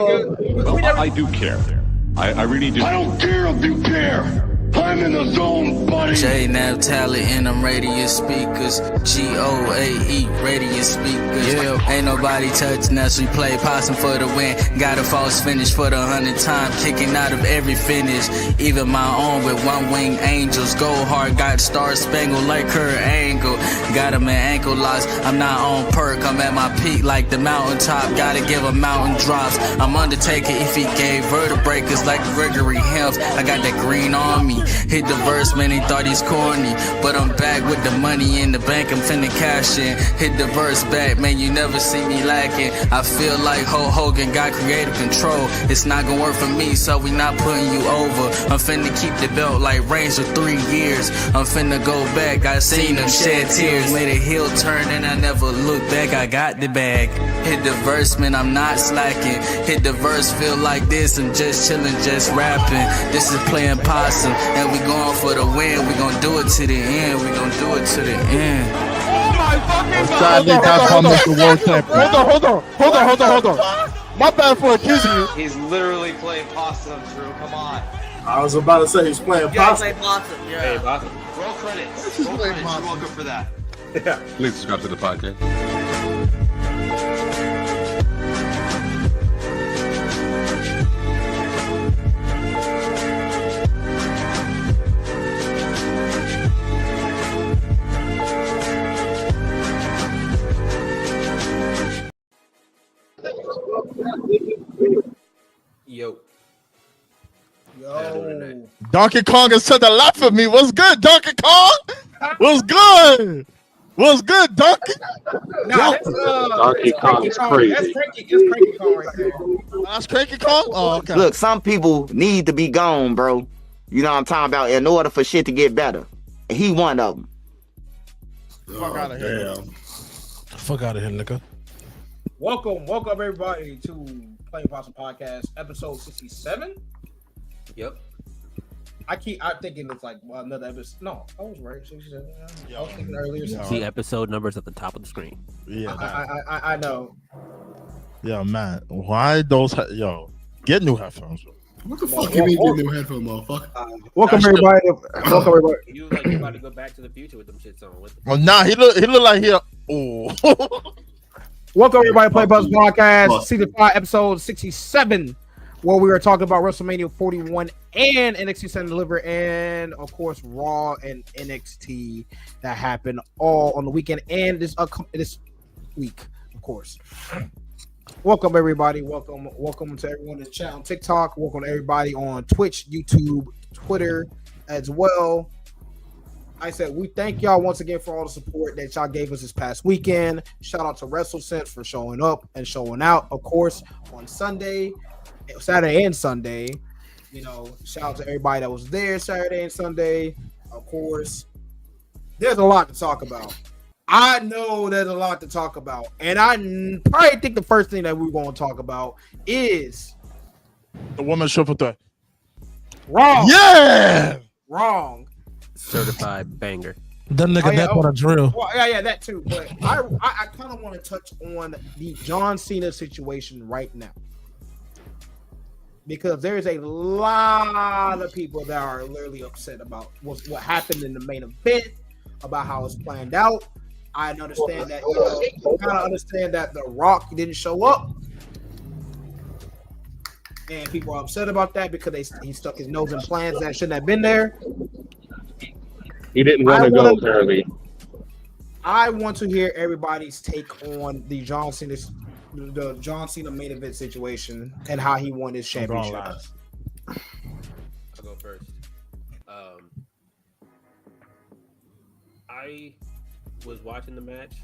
I do care. I really do. I don't care if you care. I'm in the zone, buddy. J-Nav talent in them radius speakers. G-O-A-E radius speakers. Yeah. Ain't nobody touching us. We play possum for the win. Got a false finish for the 100th time. Kicking out of every finish. Even my own with one-wing angels. Go hard, got star spangled like her angle. Got him in ankle locks. I'm not on perk. I'm at my peak like the mountaintop. Gotta give a mountain drops. I'm Undertaker if he gave vertebrae. Cause like Gregory Helms, I got that green on me. Hit the verse, man, he thought he's corny. But I'm back with the money in the bank, I'm finna cash in. Hit the verse back, man, you never see me lacking. I feel like Hulk Hogan got creative control. It's not gonna work for me, so we not putting you over. I'm finna keep the belt like Reigns for 3 years. I'm finna go back, I seen them shed tears. Made a heel turn and I never looked back, I got the bag. Hit the verse, man, I'm not slacking. Hit the verse, feel like this, I'm just chilling, just rapping. This is Playin Possum, and we going for the win. We gonna do it to the end. We gonna do it to the end. Oh my fucking God. Hold on. My bad for accusing you. He's literally playing possum, Drew. Come on. I was about to say he's playing possum. Hey, possum. Roll credits. Roll credits. You're welcome for that. Yeah. Please subscribe to the podcast. Yo. Donkey Kong is to the left of me. What's good, Donkey Kong? What's good? What's good, Donkey? Nah, Donkey Kong is crazy. That's Cranky Kong right there. That's Cranky Kong? Oh, okay. Look, some people need to be gone, bro. You know what I'm talking about? In order for shit to get better. And he one of them. Fuck out of here. Fuck out of here, nigga. Welcome everybody to Playin Possum Podcast, episode 67. Yep. I'm thinking it's like another episode. No, I was right. 67. I was thinking earlier. See episode numbers at the top of the screen. Yeah. I know. Yo, man. Why those? Yo, get new headphones. What the fuck you mean get new headphone, motherfucker? Welcome everybody. You like you about to go back to the future with them shits on. Well, nah, he look like he. Oh. Welcome everybody to Playin Possum Podcast, season 5, episode 67, where we are talking about WrestleMania 41 and NXT Stand and Deliver, and of course Raw and NXT that happened all on the weekend and this week, of course. Welcome everybody. Welcome to everyone in the chat on TikTok. Welcome to everybody on Twitch, YouTube, Twitter as well. I said we thank y'all once again for all the support that y'all gave us this past weekend. Shout out to WrestleSense for showing up and showing out, of course, on Saturday and Sunday. You know, shout out to everybody that was there Saturday and Sunday. Of course, there's a lot to talk about. I know there's a lot to talk about, and I probably think the first thing that we're going to talk about is the women's triple threat. Wrong. Yeah. Wrong. Certified banger. That nigga that on a drill. Well, yeah, that too. But I kind of want to touch on the John Cena situation right now, because there's a lot of people that are literally upset about what happened in the main event, about how it's planned out. I understand that, kind of understand that The Rock didn't show up, and people are upset about that because he stuck his nose in plans that shouldn't have been there. He didn't want to go, apparently. I want to hear everybody's take on the John Cena main event situation and how he won his championship. I'll go first. I was watching the match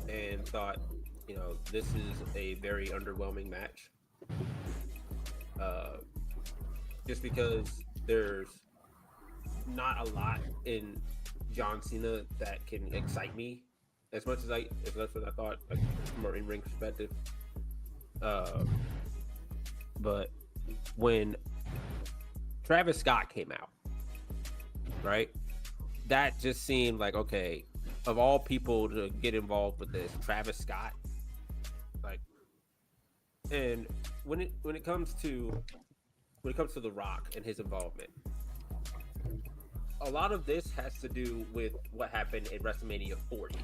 and thought, this is a very underwhelming match. Just because there's not a lot in John Cena that can excite me as much as I thought, like, from a in-ring perspective. But when Travis Scott came out, right, that just seemed like, okay, of all people to get involved with this, Travis Scott, like, and when it comes to The Rock and his involvement, a lot of this has to do with what happened at WrestleMania 40,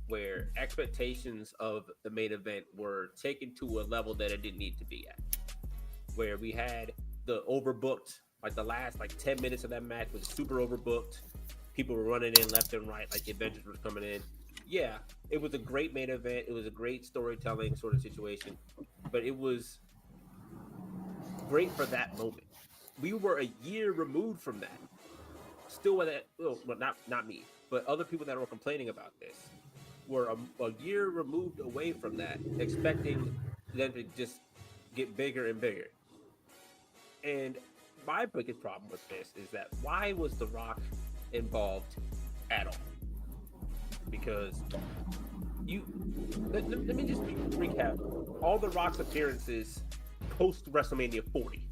where expectations of the main event were taken to a level that it didn't need to be at. Where we had the overbooked, like the last 10 minutes of that match was super overbooked. People were running in left and right, like the Avengers were coming in. Yeah, it was a great main event. It was a great storytelling sort of situation, but it was great for that moment. We were a year removed from that. Still with that, well, not me, but other people that were complaining about this were a year removed away from that, expecting them to just get bigger and bigger. And my biggest problem with this is that why was The Rock involved at all? Because let me just recap all The Rock's appearances post WrestleMania 40.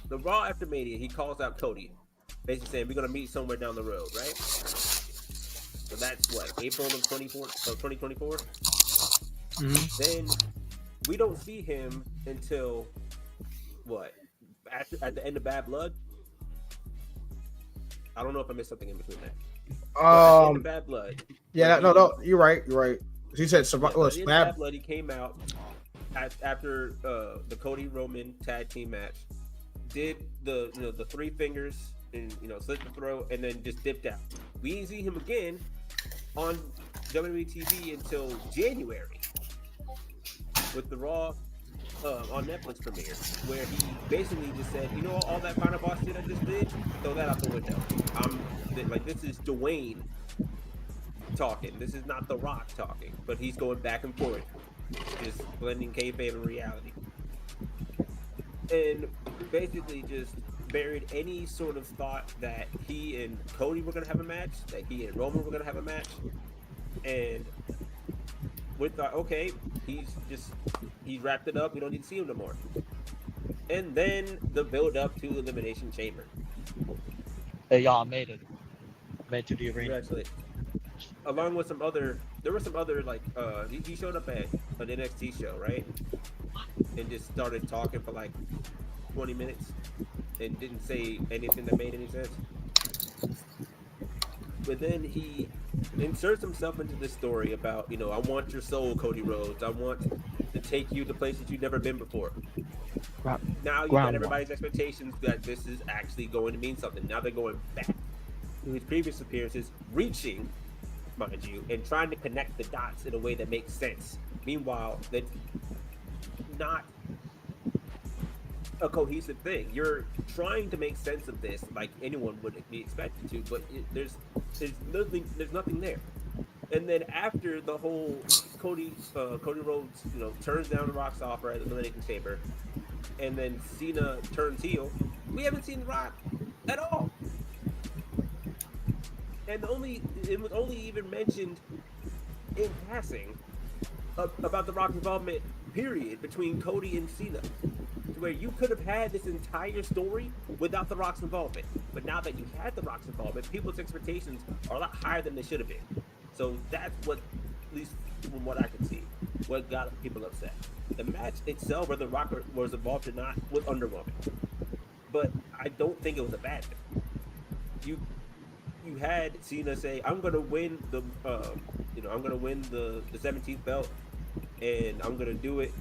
The Raw after Mania, he calls out Cody, basically saying we're gonna meet somewhere down the road, right? So that's what, April of 2024. Then we don't see him until what? At the end of Bad Blood. I don't know if I missed something in between that. At the end of Bad Blood. Yeah, no, you're right. He said Bad Blood. He came out after the Cody Roman tag team match, did the 3 fingers and slit the throat, and then just dipped out. We didn't see him again on WWE TV until January with the Raw on Netflix premiere, where he basically just said, all that Final Boss shit I just did, throw that out the window. This is Dwayne talking. This is not The Rock talking, but he's going back and forth, just blending kayfabe and reality, and basically just buried any sort of thought that he and Cody were going to have a match, that he and Roman were going to have a match, and we thought, okay, he's wrapped it up. We don't need to see him no more. And then the build up to Elimination Chamber. Hey, y'all made it. Made to the arena. Congratulations. Along with there were some other he showed up at an NXT show, right? And just started talking for 20 minutes and didn't say anything that made any sense. But then he inserts himself into this story about, I want your soul, Cody Rhodes. I want to take you to places you've never been before. Now you got everybody's expectations that this is actually going to mean something. Now they're going back to his previous appearances, reaching, mind you, and trying to connect the dots in a way that makes sense. Meanwhile, that's not a cohesive thing. You're trying to make sense of this like anyone would be expected to, but there's nothing there. And then after the whole Cody Rhodes, turns down the Rock's offer at the Elimination Chamber, and then Cena turns heel, we haven't seen The Rock at all. And it was only even mentioned in passing about The Rock's involvement, period, between Cody and Cena, to where you could have had this entire story without The Rock's involvement. But now that you had The Rock's involvement, people's expectations are a lot higher than they should have been. So that's what, at least from what I can see, what got people upset. The match itself, whether Rock was involved or not, was underwhelming. But I don't think it was a bad thing. You had Cena say, "I'm gonna win the 17th belt, and I'm gonna do it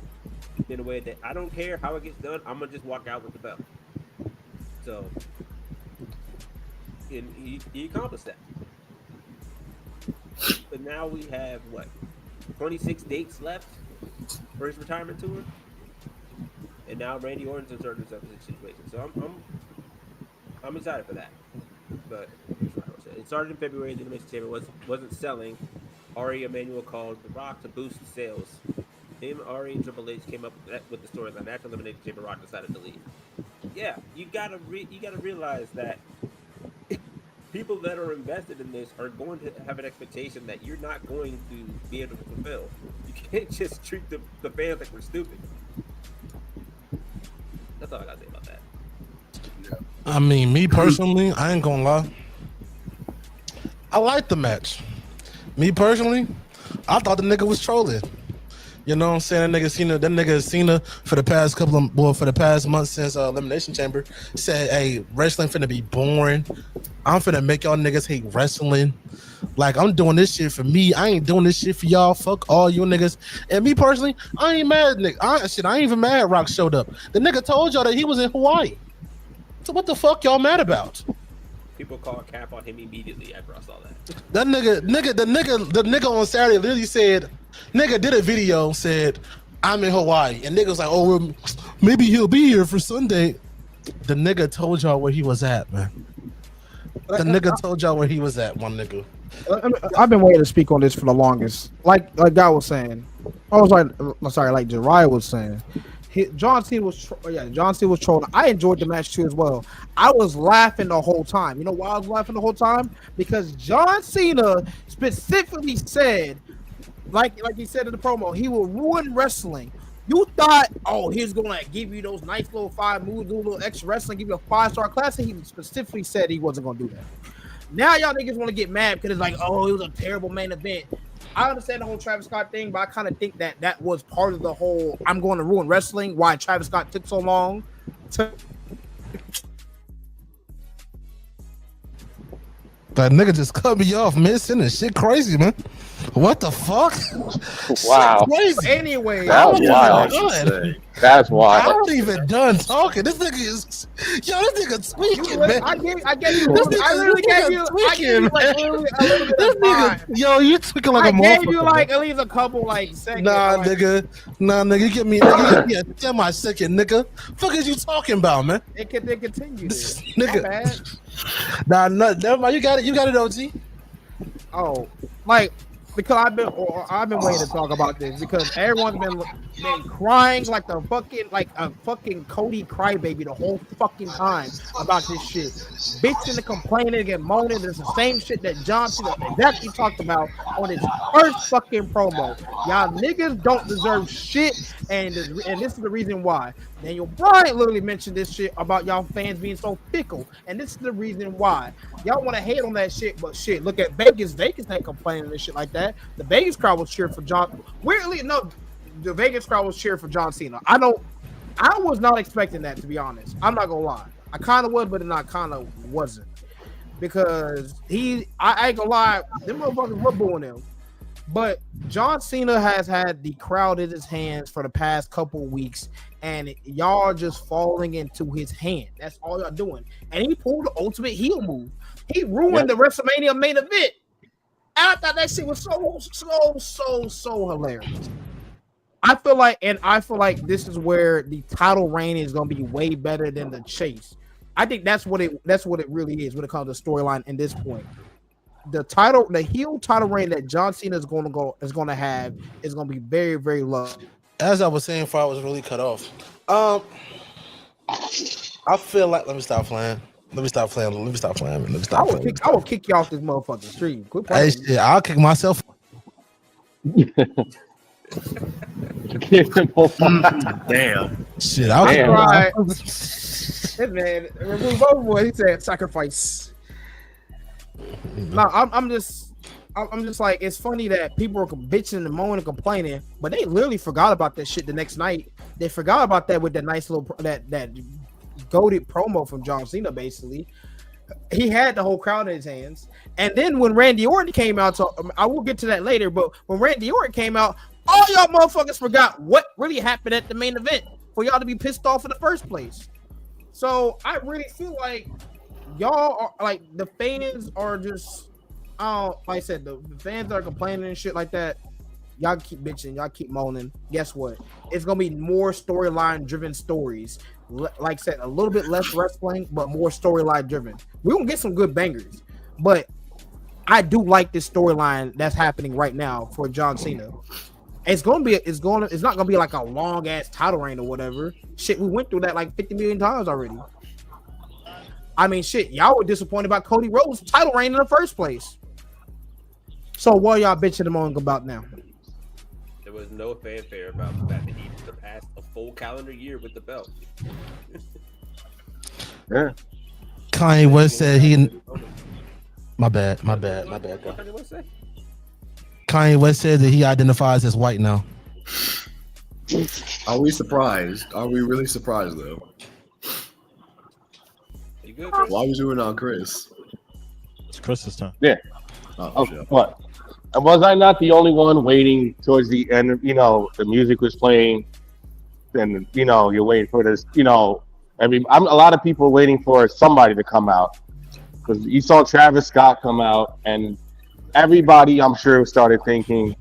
in a way that I don't care how it gets done. I'm gonna just walk out with the belt." So, and he accomplished that. But now we have 26 dates left for his retirement tour, and now Randy Orton's inserted himself in this situation. So I'm excited for that. But it started in February. The Elimination Chamber wasn't selling. Ari Emanuel called The Rock to boost sales. Him, Ari, and Triple H came up with the story that after Elimination Chamber, Rock decided to leave. Yeah, you gotta realize that people that are invested in this are going to have an expectation that you're not going to be able to fulfill. You can't just treat the fans like we're stupid. That's all I gotta say about that. I mean, me personally, I ain't gonna lie. I liked the match. Me personally, I thought the nigga was trolling. You know what I'm saying? That nigga Cena for the past month since Elimination Chamber said, "Hey, wrestling finna be boring. I'm finna make y'all niggas hate wrestling. Like, I'm doing this shit for me. I ain't doing this shit for y'all. Fuck all you niggas." And me personally, I ain't mad, nigga. I ain't even mad Rock showed up. The nigga told y'all that he was in Hawaii. So what the fuck y'all mad about? People call cap on him immediately after I saw that. The nigga on Saturday literally said, nigga did a video, said, "I'm in Hawaii." And nigga was like, "Oh, well, maybe he'll be here for Sunday." The nigga told y'all where he was at, man. The nigga told y'all where he was at, one nigga. I've been waiting to speak on this for the longest. Like Guy was saying. Like Jariah was saying. John Cena was trolling. I enjoyed the match too as well. I was laughing the whole time. You know why I was laughing the whole time? Because John Cena specifically said, like he said in the promo, he will ruin wrestling. You thought, oh, he's gonna give you those nice little 5 moves, do a little extra wrestling, give you a 5-star class, and he specifically said he wasn't gonna do that. Now y'all niggas want to get mad because it's like, oh, it was a terrible main event. I understand the whole Travis Scott thing, but I kind of think that was part of the whole I'm going to ruin wrestling, why Travis Scott took so long to... That nigga just cut me off, man. Sending shit crazy, man. What the fuck? Wow. Crazy. Anyway, That's wild. That's wild. I wasn't even done talking. This nigga is, this nigga tweaking, man. I gave you. I literally gave you. I gave you like literally a little bit of time. Yo, you tweaking like a motherfucker. I gave you like at least a couple like seconds. Nah, nigga. You give me a semi-second, nigga. Fuck is you talking about, man? It continued. Nigga. Nah, never mind. You got it, OG. Oh, like. Because I've been waiting to talk about this because everyone's been crying like a fucking Cody crybaby the whole fucking time about this shit, bitching and complaining and moaning. It's the same shit that John Cena exactly talked about on his first fucking promo. Y'all niggas don't deserve shit, and this is the reason why. Daniel Bryan literally mentioned this shit about y'all fans being so fickle, and this is the reason why. Y'all want to hate on that shit, but shit, look at Vegas. Vegas ain't complaining and shit like that. The Vegas crowd was cheering for John. Weirdly, no, the Vegas crowd was cheering for John Cena. I was not expecting that, to be honest. I'm not gonna lie. I kind of was, but I kind of wasn't, because I ain't gonna lie, them motherfuckers were booing him. But John Cena has had the crowd in his hands for the past couple weeks, and y'all are just falling into his hand. That's all y'all doing. And he pulled the ultimate heel move. He ruined the WrestleMania main event. And I thought that shit was so hilarious. I feel like this is where the title reign is gonna be way better than the chase. I think that's what it really is when it comes to storyline in this point. The heel title reign that John Cena is gonna have is gonna be very, very low. As I was saying before I was really cut off. I feel like let me stop playing. I will kick you off this motherfucking stream. Hey, shit, I'll kick myself. Damn. Shit, I'll kick myself. Man, he said sacrifice. No, I'm just like, it's funny that people are bitching and moaning and complaining, but they literally forgot about that shit the next night. They forgot about that with that nice little that goated promo from John Cena. Basically, he had the whole crowd in his hands. And then when Randy Orton came out, so I will get to that later, but when Randy Orton came out, all y'all motherfuckers forgot what really happened at the main event for y'all to be pissed off in the first place. So I really feel like y'all are like, the fans are just, like I said, the fans that are complaining and shit like that, y'all keep bitching, y'all keep moaning. Guess what? It's gonna be more storyline driven stories. Like I said, a little bit less wrestling, but more storyline driven. We're gonna get some good bangers, but I do like this storyline that's happening right now for John Cena. It's not gonna be like a long ass title reign or whatever. Shit, we went through that like 50 million times already. I mean, shit, y'all were disappointed about Cody Rhodes' title reign in the first place. So what are y'all bitching and moaning about now? There was no fanfare about the fact that he surpassed a full calendar year with the belt. Yeah. Kanye West said he. My bad. Kanye West said that he identifies as white now. Are we surprised? Are we really surprised though? You good, Chris? Why are we doing on Chris? It's Chris's turn. Yeah. Oh, shit. What? Was I not the only one waiting towards the end? You know, the music was playing, and you know, you're waiting for this. You know, a lot of people waiting for somebody to come out because you saw Travis Scott come out, and everybody, I'm sure, started thinking,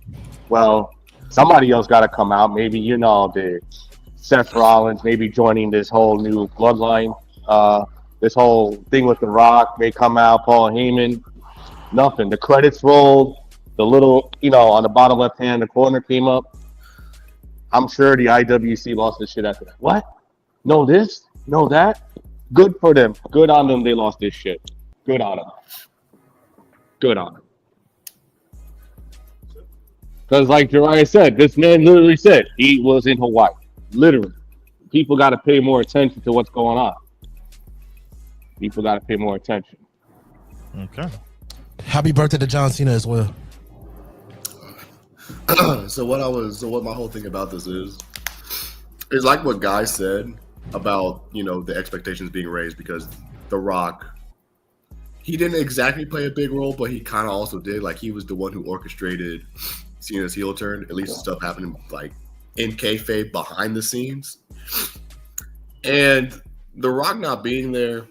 well, somebody else got to come out. Maybe the Seth Rollins, maybe joining this whole new bloodline. This whole thing with The Rock may come out. Paul Heyman. Nothing. The credits rolled. The little, on the bottom left hand, the corner came up. I'm sure the IWC lost this shit after that. What? No this? No that? Good for them. Good on them. They lost this shit. Good on them. Good on them. Because like Jariah said, this man literally said he was in Hawaii. Literally. People got to pay more attention to what's going on. People got to pay more attention. Okay. Happy birthday to John Cena as well. So what my whole thing about this is like what Guy said about, the expectations being raised because The Rock, he didn't exactly play a big role, but he kind of also did. Like, he was the one who orchestrated Cena's heel turn, at least the stuff happening like in kayfabe behind the scenes. And The Rock not being there,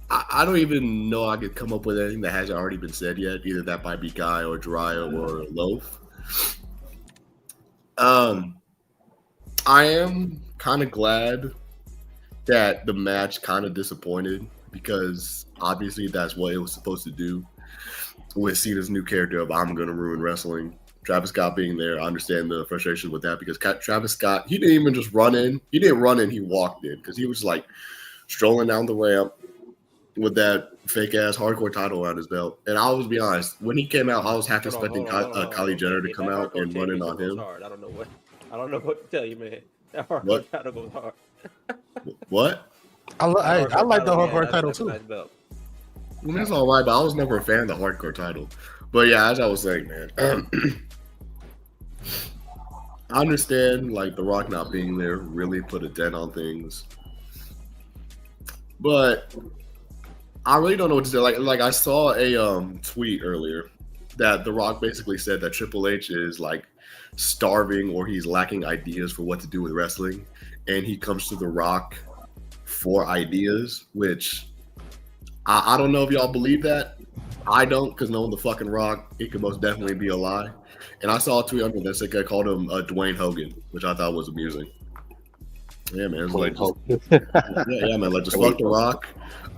I don't even know I could come up with anything that hasn't already been said yet. Either that might be Guy or Jariah or Loaf. I am kind of glad that the match kind of disappointed because obviously that's what it was supposed to do with Cena's new character of I'm going to ruin wrestling. Travis Scott being there, I understand the frustration with that because Travis Scott, he didn't even just run in. He didn't run in, he walked in because he was like strolling down the ramp with that fake ass hardcore title around his belt. And I'll be honest, when he came out, I was half expecting Kylie Jenner to come out and run in on him. Hard. I don't know what to tell you, man. That hardcore title goes hard. What? I like the hardcore title too. Nice belt. I mean, it's all right, but I was never a fan of the hardcore title. But yeah, as I was saying, man, I understand like The Rock not being there really put a dent on things, but I really don't know what to say. Like I saw a tweet earlier that The Rock basically said that Triple H is like starving or he's lacking ideas for what to do with wrestling, and he comes to The Rock for ideas, which I don't know if y'all believe that. I don't, because knowing the fucking Rock, it could most definitely be a lie. And I saw a tweet under this that called him Dwayne Hogan, which I thought was amusing. Yeah, man. It's like, yeah, man. Like, just fuck The Rock.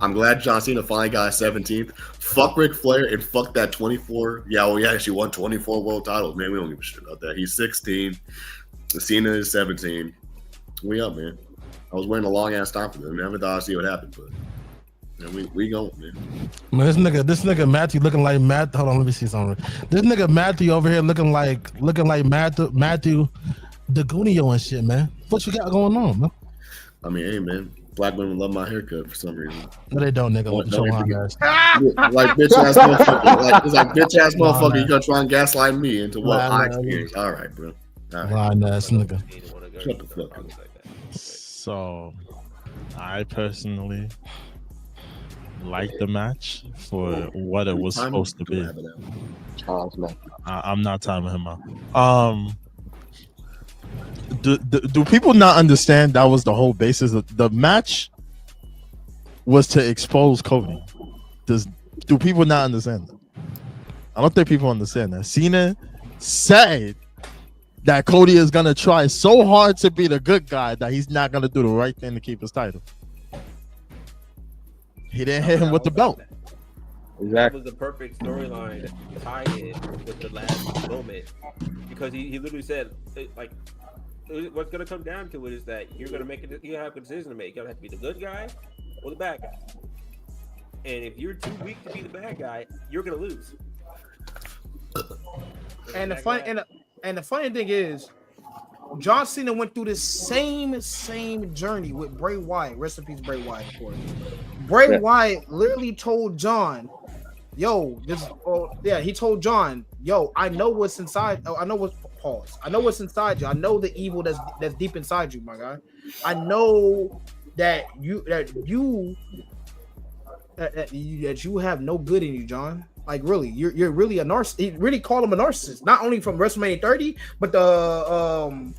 I'm glad John Cena finally got 17th. Fuck Ric Flair and fuck that 24. Yeah, well, he actually won 24 world titles. Man, we don't give a shit about that. He's 16. Cena is 17. We up, man. I was waiting a long ass time for them. Never thought I'd see what happened, but yeah, we going, man. Man, this nigga Matthew looking like Matt. Hold on, let me see something. This nigga Matthew over here looking like Matthew DeGunio and shit, man. What you got going on, man? I mean, hey, man. Black women love my haircut for some reason. No, they don't, nigga. Like bitch ass motherfucker. Like, it's like bitch ass motherfucker. You gonna try and gaslight me into what I experienced? All right, bro. Lying ass nigga. Shut the fuck up. So, I personally like the match for what it was supposed to be. I'm not timing him out. Do people not understand that was the whole basis of the match was to expose Cody? Do people not understand that? I don't think people understand that. Cena said that Cody is gonna try so hard to be the good guy that he's not gonna do the right thing to keep his title. He didn't hit him with the belt. Exactly. That was the perfect storyline to tie it with the last moment because he literally said like what's going to come down to it is that you're going to you have a decision to make. You're going to have to be the good guy or the bad guy. And if you're too weak to be the bad guy, you're going to lose. And the funny thing is, John Cena went through the same journey with Bray Wyatt. Rest in peace, Bray Wyatt, of course. Bray Wyatt literally told John, he told John, yo, I know what's inside. I know what's pause. I know what's inside you. I know the evil that's deep inside you, my guy. I know that you have no good in you, John. Like really, you're really a narcissist. He really called him a narcissist, not only from WrestleMania 30, but the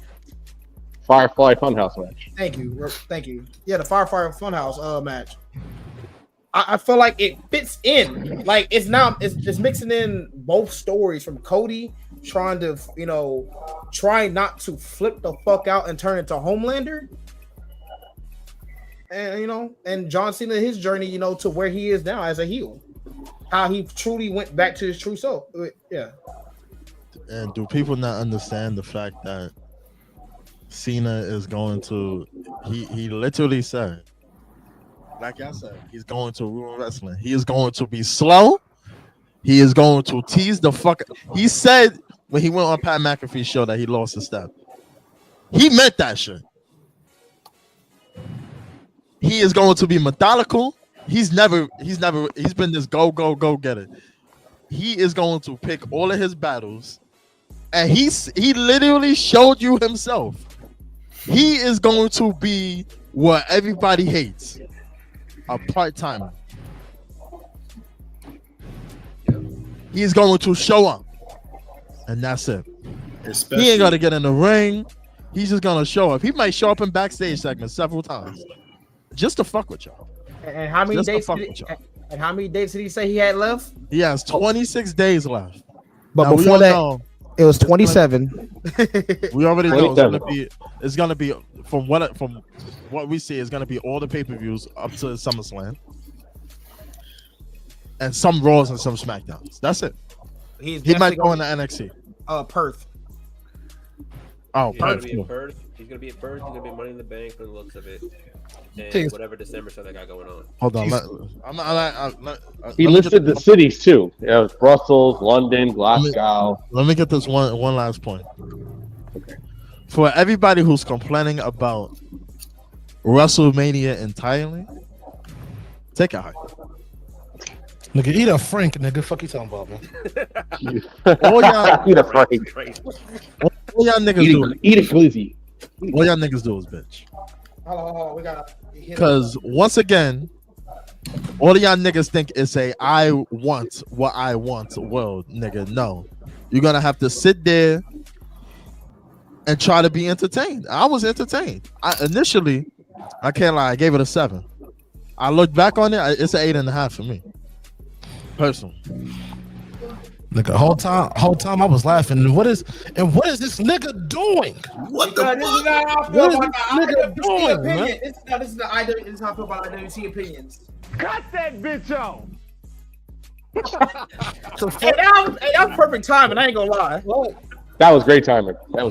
Firefly Funhouse match. Thank you. Yeah, the Firefly Funhouse match. I feel like it fits in. Like it's mixing in both stories from Cody trying to, trying not to flip the fuck out and turn into Homelander. And and John Cena, his journey, to where he is now as a heel. How he truly went back to his true self. Yeah. And do people not understand the fact that Cena is going to he literally said, like I said, he's going to ruin wrestling. He is going to be slow. He is going to tease the fuck. He said when he went on Pat McAfee's show that he lost a step. He meant that shit. He is going to be methodical. He's been this go getter. He is going to pick all of his battles, and he literally showed you himself. He is going to be what everybody hates, a part-timer. He's going to show up, and that's it. He ain't got to get in the ring. He's just going to show up. He might show up in backstage segments several times just to fuck with y'all. And how many days? And how many days did he say he had left? He has 26 days left. But now, before that, it was 27. We already know it's gonna be from what we see. It's gonna be all the pay-per-views up to SummerSlam, and some Raws and some SmackDowns. That's it. He might go into NXT. Perth. Oh, Perth. Perth. He's gonna be at Perth. He's gonna be Money in the Bank from the looks of it. And whatever December show they got going on. Hold on. He listed the cities too. Yeah, it was Brussels, London, Glasgow. Let me get this one last point. Okay. For everybody who's complaining about WrestleMania entirely, take a hike. Nigga, eat a Frank, nigga. Fuck you talking about, man. All y'all eat a Frank. All y'all niggas eat a glizzy. All y'all niggas do is bitch. We got. Because once again, all of y'all niggas think it's a I want what I want world, nigga. No, you're gonna have to sit there and try to be entertained. I was entertained. Initially, I can't lie, I gave it a 7. I look back on it, it's an 8.5 for me, personally. Nigga, whole time I was laughing. What is this nigga doing? What the fuck? What is this nigga doing, man? This is how I feel about IWC opinions. Cut that bitch off. Hey, that was perfect timing. I ain't gonna lie. That was great timing. That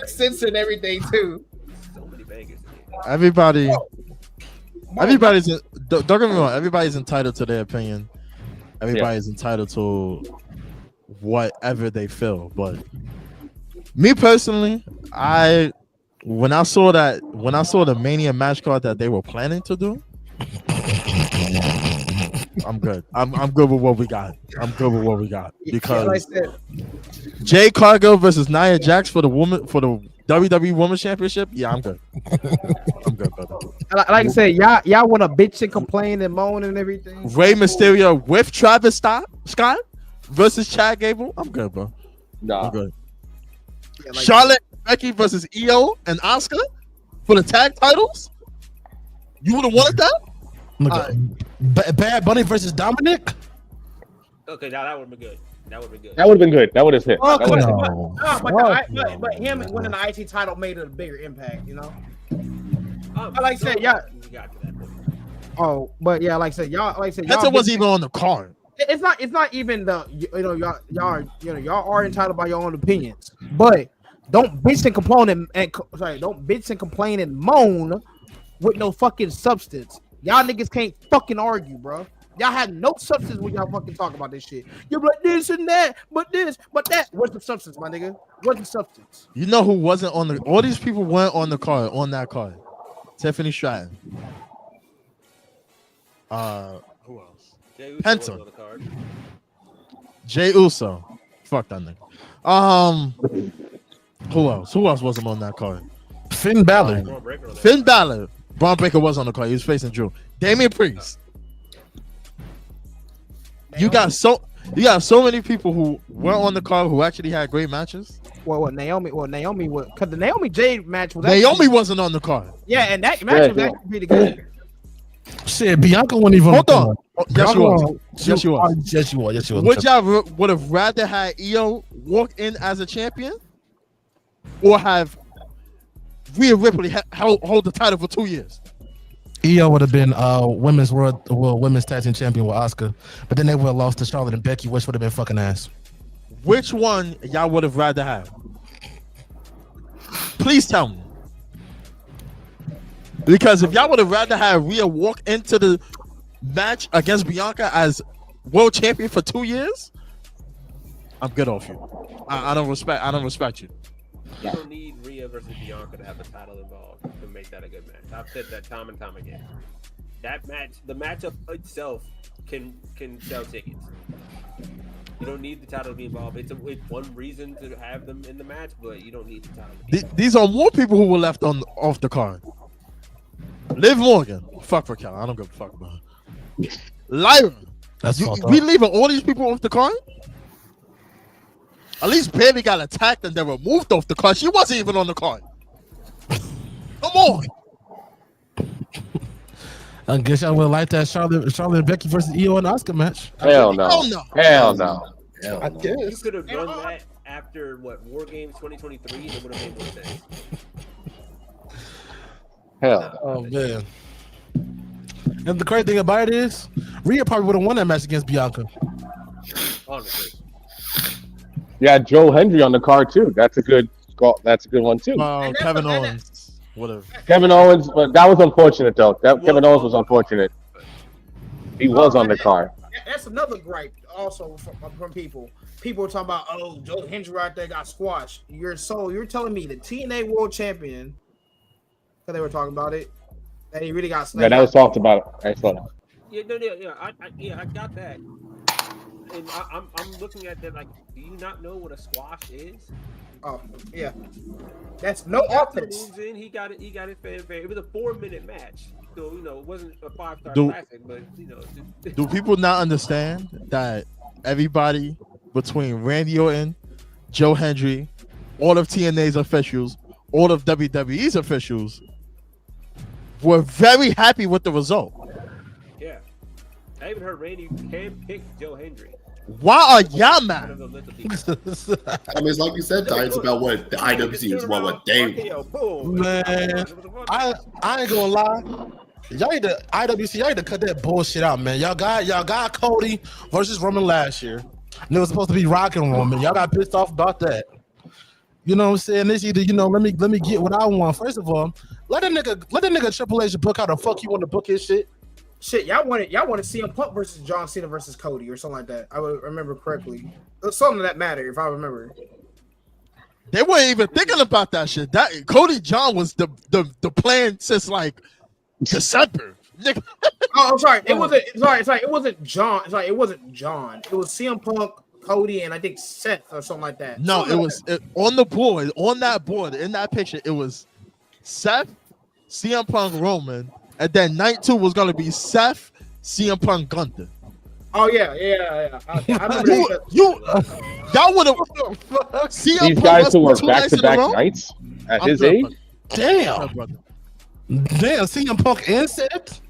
censored everything too. So many bangers. Everybody's don't get me wrong. Everybody's entitled to their opinion. Everybody's entitled to whatever they feel. But me personally, when I saw the Mania match card that they were planning to do, I'm good. I'm good with what we got. Because Jay Cargill versus Nia Jax for the WWE Women's Championship. Yeah, I'm good. I'm good, brother. Like I said, y'all want to bitch and complain and moan and everything. Rey Mysterio with Travis Scott versus Chad Gable. I'm good, bro. Nah. I'm good. Yeah, like Charlotte Becky versus Io and Asuka for the tag titles. You would have wanted that? Bad Bunny versus Dominic. Okay, now that would have been good. That would have been good. That would have hit. But him winning the IC title made it a bigger impact, Like I said, yeah. Oh, but yeah, like I said, y'all. That wasn't even on the card. It's not even the y'all are entitled by your own opinions, but don't bitch and complain and moan with no fucking substance. Y'all niggas can't fucking argue, bro. Y'all have no substance when y'all fucking talk about this shit. You're like this and that, but this, but that. What's the substance, my nigga? What's the substance? You know who wasn't on the? All these people weren't on the card. On that card, Tiffany Stratton. Who else? Penta. Jey Uso. Fuck that nigga. Who else? Who else wasn't on that card? Finn Balor. Finn Balor. Braun Breaker was on the card. He was facing Drew. Damian Priest. You got so many people who weren't on the card who actually had great matches. What Naomi? Well, Naomi was because the Naomi Jade match was. Naomi wasn't on the card. Yeah, and that match was actually pretty good. Shit, Bianca wasn't even. Hold on. Yes, you was. Yes, you was. Yes, you was. Yes, you was. Would y'all would have rather had Io walk in as a champion, or have Rhea Ripley hold the title for 2 years? Io would have been women's tag team champion with Asuka, but then they would have lost to Charlotte and Becky, which would have been fucking ass. Which one y'all would have rather have? Please tell me. Because if y'all would have rather have Rhea walk into the match against Bianca as world champion for 2 years, I'm good off you. I don't respect you. You don't need Rhea versus Bianca to have the title involved to make that a good match. I've said that time and time again. That match, the matchup itself, can sell tickets. You don't need the title to be involved. It's one reason to have them in the match, but you don't need the title. These are more people who were left off the card. Liv Morgan, fuck Raquel. I don't give a fuck about her. Lyra, we leaving all these people off the card. At least Bailey got attacked and then removed off the card. She wasn't even on the card. Come on. I guess I would like that Charlotte and Becky versus Io and Asuka match. Hell no. Hell no. I guess. You could have done that after War Games 2023. It would have made more sense. Hell. Oh man. And the crazy thing about it is, Rhea probably would have won that match against Bianca. Honestly. Yeah, Joe Hendry on the card too. That's a good one too. Kevin Owens. Whatever. Kevin Owens, but that was unfortunate though. Kevin Owens was unfortunate. He was on the card. That's another gripe also from people. People are talking about, oh, Joe Hendry right there got squashed. You're telling me the TNA World Champion, because they were talking about it, that he really got snaked. Yeah, that was talked about. I saw that. I got that. And I'm looking at that like, do you not know what a squash is? Oh yeah, that's no offense. Moves in, he got it fair. It was a 4-minute match, so it wasn't a 5-star classic, but do people not understand that everybody between Randy Orton, Joe Hendry, all of TNA's officials, all of WWE's officials were very happy with the result? Yeah, I even heard Randy handpick Joe Hendry. Why are y'all mad? I mean, it's like you said, Ty, it's about what the IWC is, what they want. Man, I ain't gonna lie. Y'all need to y'all need to cut that bullshit out, man. Y'all got Cody versus Roman last year. And it was supposed to be Rock and Roman. Y'all got pissed off about that. You know what I'm saying? It's either, let me get what I want. First of all, let a nigga Triple H book how the fuck you want to book his shit. Shit, y'all want to see CM Punk versus John Cena versus Cody or something like that. I would remember correctly. It was something that mattered, if I remember. They weren't even thinking about that shit. That Cody John was the plan since like December. Oh, I'm sorry. It wasn't. Sorry. It wasn't John. Sorry, it wasn't John. It was CM Punk, Cody, and I think Seth or something like that. No, on the board, on that board, in that picture, it was Seth, CM Punk, Roman. And then night 2 was gonna be Seth, CM Punk, Gunther. Oh yeah. I remember y'all would have. These guys who were back-to-back nights at his age. Damn, CM Punk and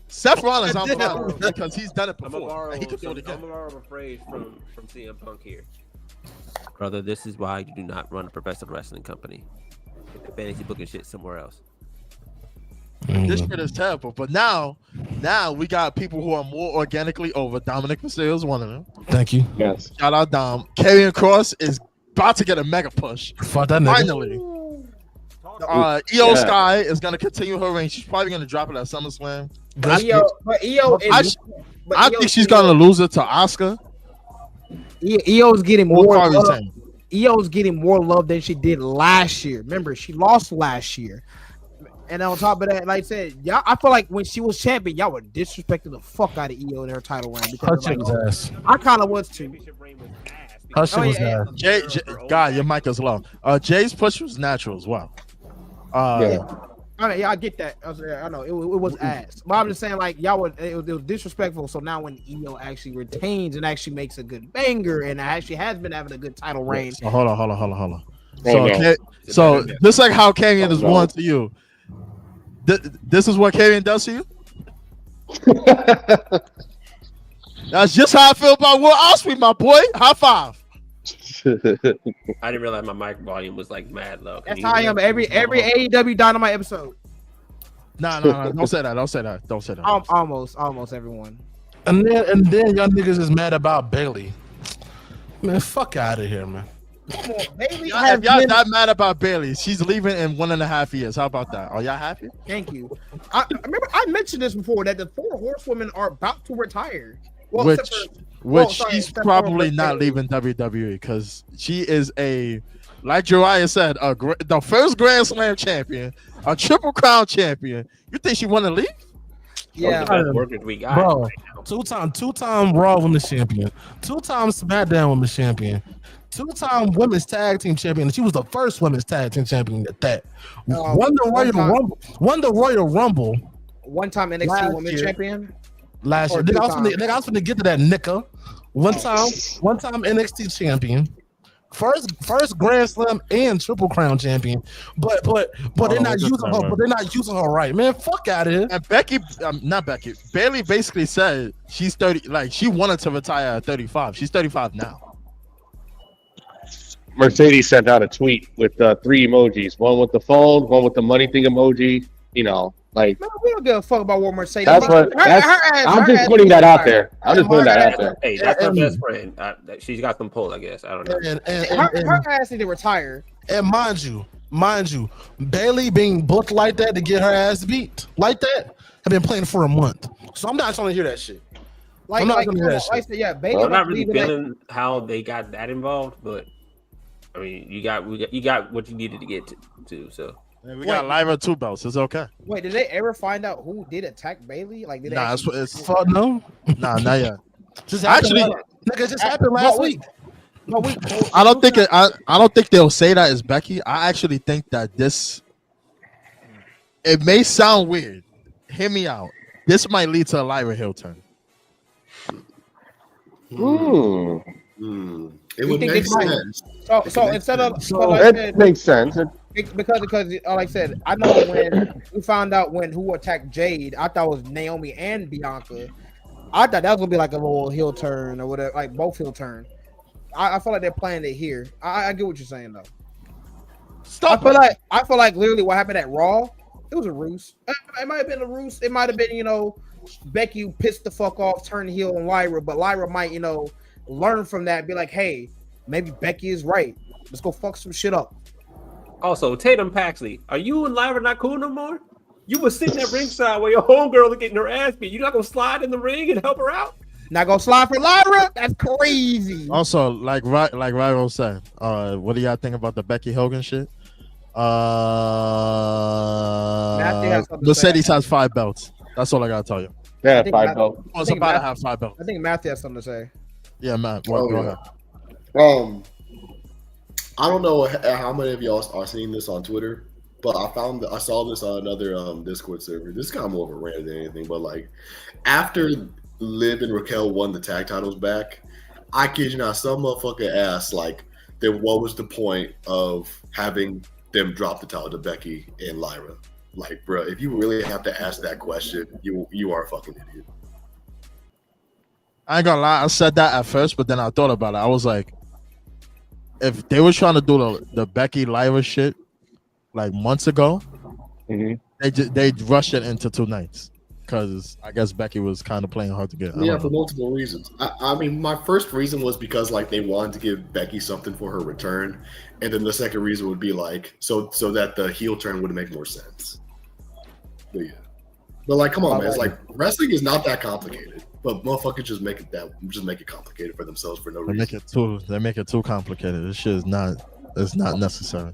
Seth Rollins, I'm allowed because he's done it before. I'm gonna borrow a phrase from CM Punk here. Brother, this is why you do not run a professional wrestling company. Get the fantasy booking shit somewhere else. This shit is terrible. But now we got people who are more organically over. Dominic Mysterio is one of them. Thank you. Yes. Shout out Dom. Karrion Kross is about to get a mega push. Fuck that nigga. Finally. Io Sky is gonna continue her reign. She's probably gonna drop it at SummerSlam. I think she's gonna lose it to Asuka. Io's getting more love. Io's getting more love than she did last year. Remember, she lost last year. And on top of that, like I said, y'all, I feel like when she was champion, y'all were disrespecting the fuck out of Io in her title reign. Because I kind of was too. Her shit was yeah. bad. God, your mic is low. Jay's push was natural as well. I get that. I know it was ass, but I'm just saying like y'all it was disrespectful. So now when EO actually retains and actually makes a good banger and actually has been having a good title reign. So hold on. Oh, So just like how Karrion is one to you, this is what Karrion does to you. That's just how I feel about Will Ospreay, my boy. High five. I didn't realize my mic volume was like mad low. That's how I am every AEW Dynamite episode. No, don't say that. Almost everyone. And then y'all niggas is mad about Bailey. Man, fuck out of here, man. Come on, Bailey. If y'all not mad about Bailey, she's leaving in 1.5 years. How about that? Are y'all happy? Thank you. I remember I mentioned this before that the 4 horsewomen are about to retire. Well, She's probably not leaving WWE because she is like Jariah said, the first Grand Slam champion, a Triple Crown champion. You think she want to leave? Yeah, workers we got. Bro, Right now. two-time Raw Women's Champion, 2-time SmackDown Women's Champion, 2-time Women's Tag Team Champion. She was the first Women's Tag Team Champion at that. Won the Royal Rumble. 1-time NXT Women's Champion. Last year, I was gonna get to that nigga. One time NXT champion, first Grand Slam and Triple Crown champion. But they're not using her. But they're not using her right, man. Fuck out of here. And Bailey basically said she's 30. Like she wanted to retire at 35. She's 35 now. Mercedes sent out a tweet with 3 emojis. One with the phone, one with the money thing emoji. You know. Like, man, we don't give a fuck about what Mercedes. That's what. I'm just putting that out there. Hey, that's her best friend. She's got them pulled, I guess. I don't know. Her ass need to retire. And mind you, Bailey being booked like that to get her ass beat like that have been playing for a month. So I'm not trying to hear that shit. I'm not gonna hear that shit. Yeah, Bailey. I'm not really feeling how they got that involved, but I mean, you got what you needed to get to. So. We got Lyra 2 belts. It's okay. Wait, did they ever find out who did attack Bailey? Like, did they? Nah, no. Nah, not yet. Just happened last week. No, I don't think I don't think they'll say that it's Becky. I actually think that it may sound weird. Hear me out. This might lead to a Lyra heel turn. It would make sense. So instead of it makes sense. Because like I said, I know when we found out who attacked Jade, I thought it was Naomi and Bianca. I thought that was gonna be like a little heel turn or whatever, like both heel turn. I feel like they're playing it here. I get what you're saying though. I feel like literally what happened at Raw, it was a ruse. It might have been a ruse. It might have been, Becky pissed the fuck off, turned heel on Lyra, but Lyra might, learn from that and be like, hey, maybe Becky is right. Let's go fuck some shit up. Also, Tatum Paxley, are you and Lyra not cool no more? You were sitting at ringside where your homegirl was getting her ass beat. You not gonna slide in the ring and help her out? Not gonna slide for Lyra? That's crazy. Also, like Ryro said, what do y'all think about the Becky Hogan shit? Mercedes has 5 belts. That's all I gotta tell you. Yeah, 5 belts. It's about to have 5 belts. I think Matthew has something to say. Yeah, man. Go ahead. I don't know how many of y'all are seeing this on Twitter, but I saw this on another Discord server. This is kind of more of a rant than anything, but like after Liv and Raquel won the tag titles back, I kid you not, some motherfucker asked like, then what was the point of having them drop the title to Becky and Lyra? Like, bro, if you really have to ask that question, you are a fucking idiot. I ain't gonna lie, I said that at first, but then I thought about it. I was like, if they were trying to do the Becky Lyra shit like months ago, they rushed it into 2 nights because I guess Becky was kind of playing hard to get. Yeah, for multiple reasons. I mean, my first reason was because like they wanted to give Becky something for her return, and then the second reason would be like so that the heel turn would make more sense. But yeah, but like, come on, man, it's like wrestling is not that complicated. But motherfuckers just make it complicated for themselves for no reason. They make it too complicated. This shit is not necessary.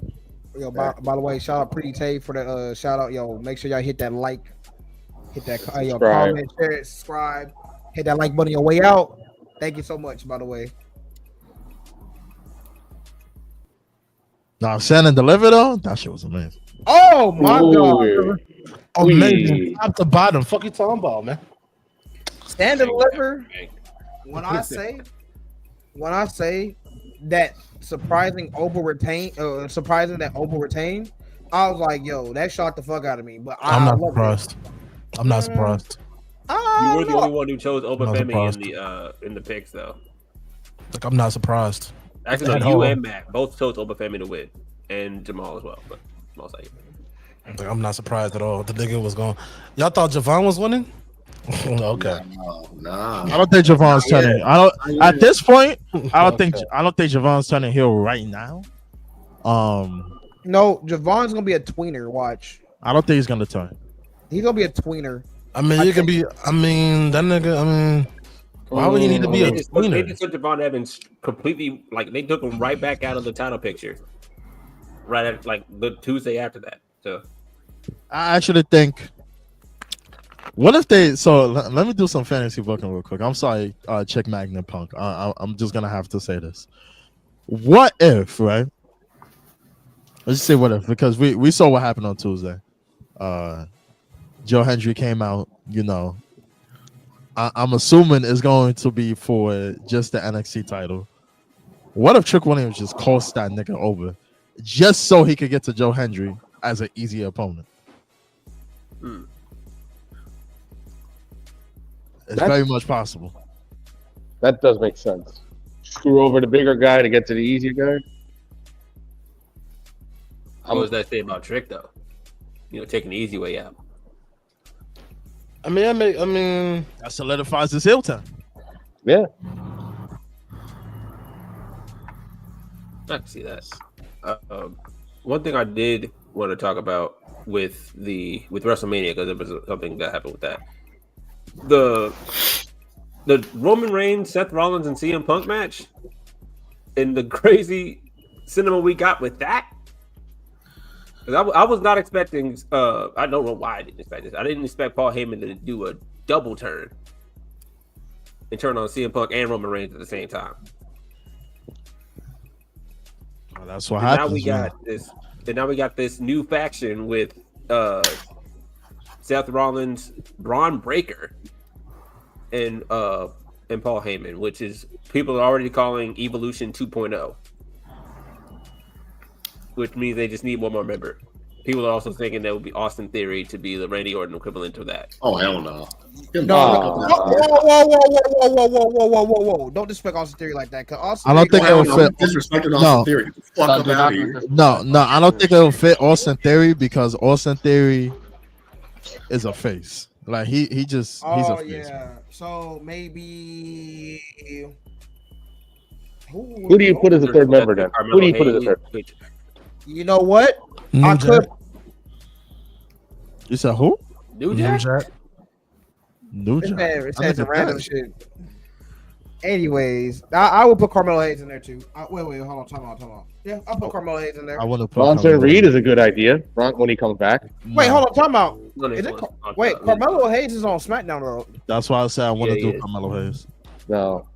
Yo, by the way, shout out Pretty Tay for the shout out. Yo, make sure y'all hit that like, hit that comment, share it, subscribe, hit that like button on your way out. Thank you so much. By the way, Now, Stand and Deliver though, that shit was amazing. Oh my god! Amazing, top to bottom. Fuck you talking about, man? Stand and Deliver. When I say that surprising that Oprah retained, I was like, yo, that shocked the fuck out of me. But I'm not love surprised. I'm not surprised. You were the only one who chose not Obafemi in the picks, though. Like, I'm not surprised. Actually, At no, you all. and Matt both chose Obafemi to win, and Jamal as well. But most likely. Like, I'm not surprised at all. The nigga was going. Y'all thought Javon was winning? Okay. Nah. I don't think Javon's turning. I don't. At this point, I don't think. Okay. I don't think Javon's turning heel right now. No, Javon's gonna be a tweener. Watch, I don't think he's gonna turn. he's gonna be a tweener. I mean, you can be. I mean, that nigga. I mean, why would he need to be a They tweener? just took Javon Evans completely. Like they took him right back out of the title picture. Right at like the Tuesday after that. So I actually think. What if they? So let me do some fantasy booking real quick. I'm sorry, Chick Magna Punk. I'm just gonna have to say this. What if, right? Let's just say what if, because we saw what happened on Tuesday. Joe Hendry came out. You know, I'm assuming it's going to be for just the NXT title. What if Trick Williams just cost that nigga over, just so he could get to Joe Hendry as an easier opponent? It's very much possible. That does make sense. Screw over the bigger guy to get to the easier guy. what was that say about Trick though? You know, taking the easy way out. I mean, That solidifies his heel turn. Yeah. I can see that. One thing I did want to talk about with WrestleMania, because there was something that happened with that. The Roman Reigns, Seth Rollins, and CM Punk match, and the crazy cinema we got with that. 'Cause I was not expecting. I don't know why I didn't expect this. I didn't expect Paul Heyman to do a double turn and turn on CM Punk and Roman Reigns at the same time. Well, that's what And happens. now we got this. And now we got this new faction with Seth Rollins, Braun Breaker, and Paul Heyman, which is people are already calling Evolution 2.0, which means they just need one more member. People are also thinking that would be Austin Theory to be the Randy Orton equivalent to that. Oh hell no! Whoa! Don't disrespect Austin Theory like that. Cause Austin I don't think Theory- it will fit. Disrespecting No. Austin Theory. Fuck up out of here. No, I don't think it'll fit Austin Theory because Austin Theory is a face. Like he's a Oh face. yeah. So maybe. Who do you put as a third member then? Who do you put as a third? You know what? New I Jack. could. You said who? New New Jack? Jack. New It Jack. says some random shit. Anyways, I will put Carmelo Hayes in there too. Wait, hold on, time out. Yeah, I'll put Carmelo Hayes in there. I want to put Bronson Reed is a good idea. When he comes back. Wait, hold on, time out. No, Is it wait, Carmelo Hayes is on SmackDown though. That's why I said I want to Yeah, he do is. Carmelo Hayes. No.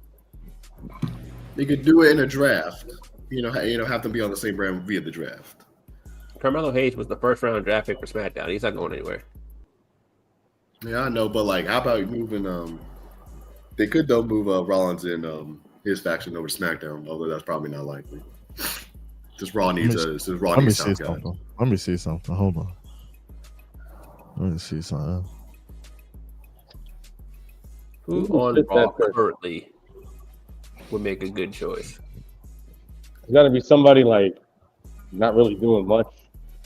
You could do it in a draft. You know, have them be on the same brand via the draft. Carmelo Hayes was the first round draft pick for SmackDown. He's not going anywhere. Yeah, I know, but like, how about moving? They could though move Rollins and his faction over to SmackDown, although that's probably not likely. Just Raw needs Let me see South guy. something. Let me see something. Hold on. Let me see something. Who Who on fit Raw that person? currently would make a good choice? It's got to be somebody like not really doing much,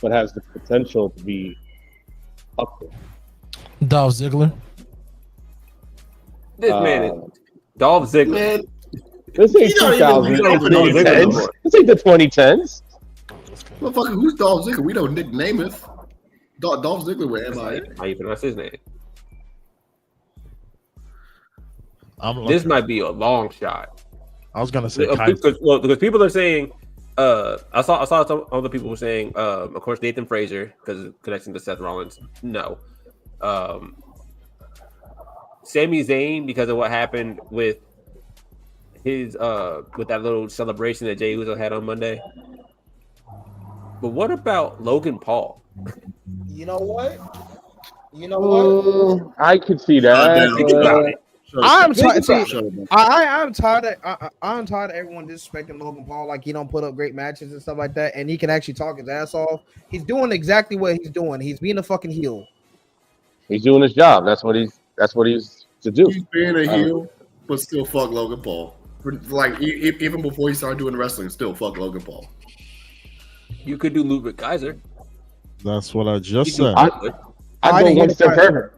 but has the potential to be up there. Dolph Ziggler. This man is Dolph Ziggler. Man, This ain't You don't 2000. even This ain't know Dolph Ziggler 2010s. anymore. This ain't the 2010s. motherfucker, who's Dolph Ziggler? We know Nick Namath. Dolph Ziggler with MIA. How you pronounce his name? I'm This might be a long shot. I was gonna say Because people are saying, I saw some other people were saying, of course Nathan Frazier because of connection to Seth Rollins. No, Sami Zayn because of what happened with his with that little celebration that Jey Uso had on Monday. But what about Logan Paul? You know what? You know what? I could see that. Think about it. I'm Think tired. about See, it. I'm tired of I'm tired of everyone disrespecting Logan Paul. Like he don't put up great matches and stuff like that, and he can actually talk his ass off. He's doing exactly what he's doing. He's being a fucking heel. He's doing his job. That's what he's to do. He's being a heel, but still fuck Logan Paul. Like even before he started doing wrestling, still fuck Logan Paul. You could do Ludwig Kaiser. That's what I just said. I go one step further.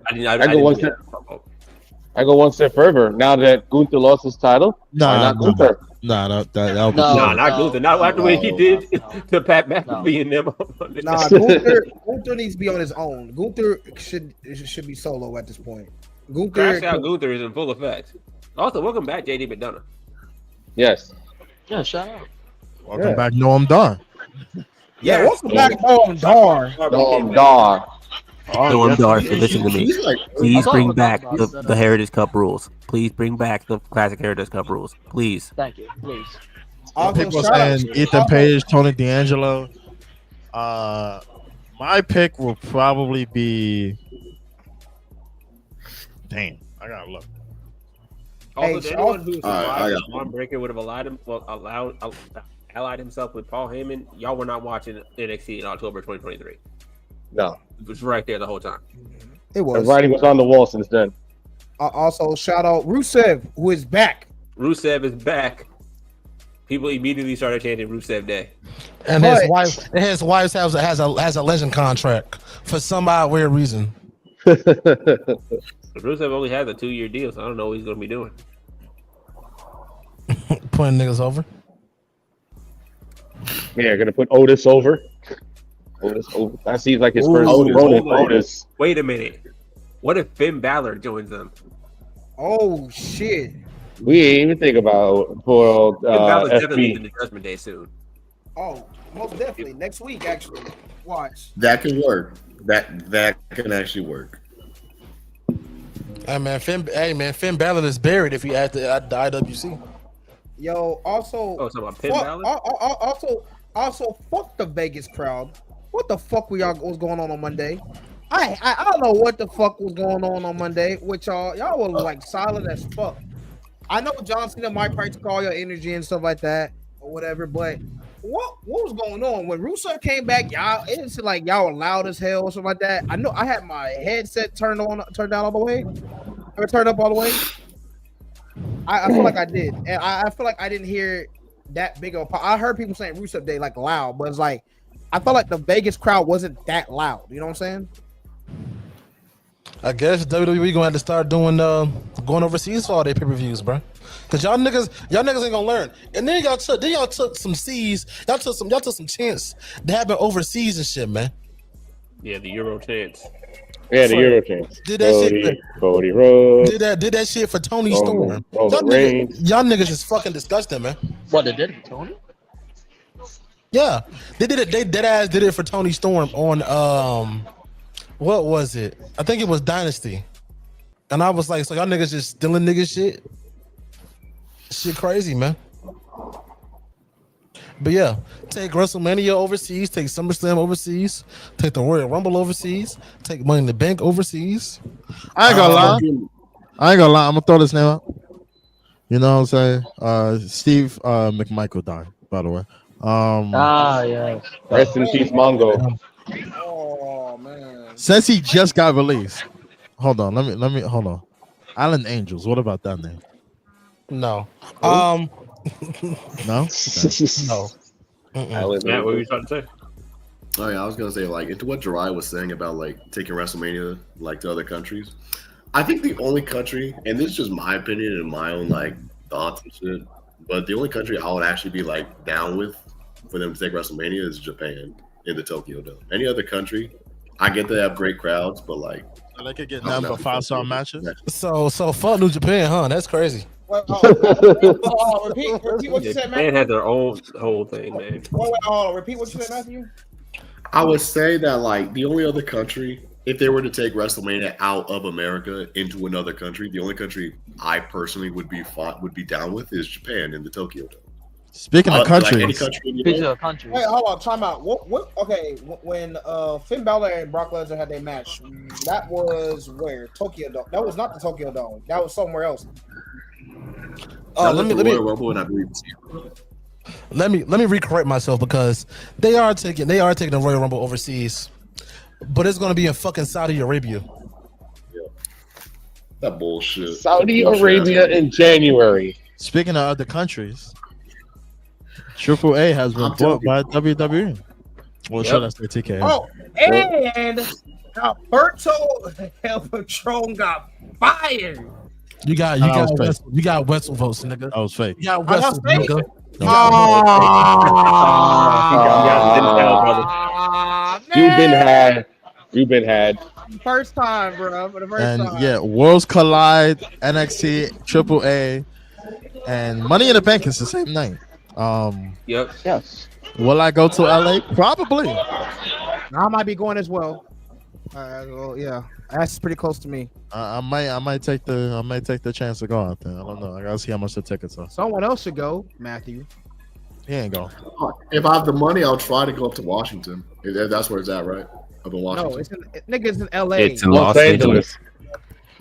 I go one step further. Now that Gunther lost his title, Nah, Gunther. Not Gunther. Not after what he did to Pat McAfee and them. Nah, Gunther needs to be on his own. Gunther should be solo at this point. Crash Out Gunther is in full effect. Also, welcome back, JD McDonough. Yes. Yeah, shout out. Welcome back, Noam Dar. Yeah, welcome back, Noam Dar. Noam Dar. Noam Dar, listen to me. Please bring back the Heritage Cup rules. Please bring back the classic Heritage Cup rules. Please. Thank you. Please. People saying Ethan Page, Tony D'Angelo. My pick will probably be. Damn, I gotta look. Also, anyone who survived Braun Breaker would have allied himself with Paul Heyman. Y'all were not watching NXT in October 2023. No, it was right there the whole time. It was. The writing was on the wall since then. Also, shout out Rusev, who is back. Rusev is back. People immediately started chanting Rusev Day. And his wife has a legend contract for some odd weird reason. Rusev only has a 2-year deal, so I don't know what he's going to be doing. Putting niggas over. Yeah, gonna put Otis over. That seems like his first Otis. Wait a minute. What if Finn Balor joins them? Oh shit! We ain't even think about poor old Finn Balor's FB. definitely in the Judgment Day soon. Oh, most definitely next week. Actually, watch. That can work. That can actually work. Hey man, Finn Balor is buried if he at the IWC. Yo, also, also, fuck the Vegas crowd. What the fuck was going on Monday? I don't know what the fuck was going on Monday with y'all. Y'all were like silent as fuck. I know John Cena might probably take all your energy and stuff like that or whatever, but what was going on when Rusev came back? Y'all, it's like y'all were loud as hell or something like that. I know I had my headset turned down all the way, or turned up all the way. I feel like I did, and I feel like I didn't hear that big of a pop. I heard people saying Rusev Day like loud, but it's like I felt like the Vegas crowd wasn't that loud. You know what I'm saying? I guess WWE gonna have to start doing going overseas for all their pay-per-views, bro. Cause y'all niggas ain't gonna learn. And then y'all took some C's, y'all took some chance to happen overseas and shit, man. Yeah, the Euro chance. Yeah, the Euro chance. Did that shit. Cody Rhodes. Did that shit for Tony Storm. Y'all niggas is fucking disgusting, man. What, they did it for Tony? Yeah, they did it. They deadass did it for Tony Storm on what was it? I think it was Dynasty. And I was like, so y'all niggas just stealing niggas shit? Shit crazy, man. But yeah, take WrestleMania overseas, take SummerSlam overseas, take the Royal Rumble overseas, take Money in the Bank overseas. I ain't gonna lie. I'm gonna throw this name out. You know what I'm saying? Steve McMichael died, by the way. Yes. Rest in peace, Mongo. Oh man. Since he just got released. Hold on, let me hold on. Island Angels, what about that name? No. No? No. Matt, what were you trying to say? Oh yeah, I was gonna say like into what Jiraiya was saying about like taking WrestleMania like to other countries. I think the only country, and this is just my opinion and my own like thoughts and shit, but the only country I would actually be like down with for them to take WrestleMania is Japan in the Tokyo Dome. Any other country, I get they have great crowds, but like they could get none but 5-star matches. So fuck New Japan, huh? That's crazy. Repeat what you said, Matthew. Man had their own whole thing, man. Repeat what you said, Matthew. I would say that like the only other country, if they were to take WrestleMania out of America into another country, the only country I personally would be down with is Japan in the Tokyo Dome. Speaking of Like any countries, country in the Speaking world. of countries. Wait, hold on, time out. What? Okay, when Finn Balor and Brock Lesnar had their match, that was where Tokyo Dome. That was not the Tokyo Dome. That was somewhere else. Let me Royal Rumble, and I believe let me recorrect myself because they are taking the Royal Rumble overseas, but it's gonna be in fucking Saudi Arabia. that bullshit. Saudi Bullshit Arabia ass in January. speaking of other countries, Triple A has been I'm bought joking. by WWE. Well, should I say TKO? Oh, and Alberto El Patron got fired. You got Wessel votes, nigga. That was fake. You got Wessel, fake? nigga. You've been had. First time, bro. For the first And time. yeah, Worlds Collide, NXT, Triple A, and Money in the Bank is the same night. Yep. Yes. Will I go to LA? Probably. I might be going as well. Well, yeah, that's pretty close to me. I might take the chance to go out there. I don't know. I gotta see how much the tickets are. Someone else should go, Matthew. He ain't going. If I have the money, I'll try to go up to Washington. If that's where it's at, right? Up in Washington. No, it's in LA. It's in Los Angeles.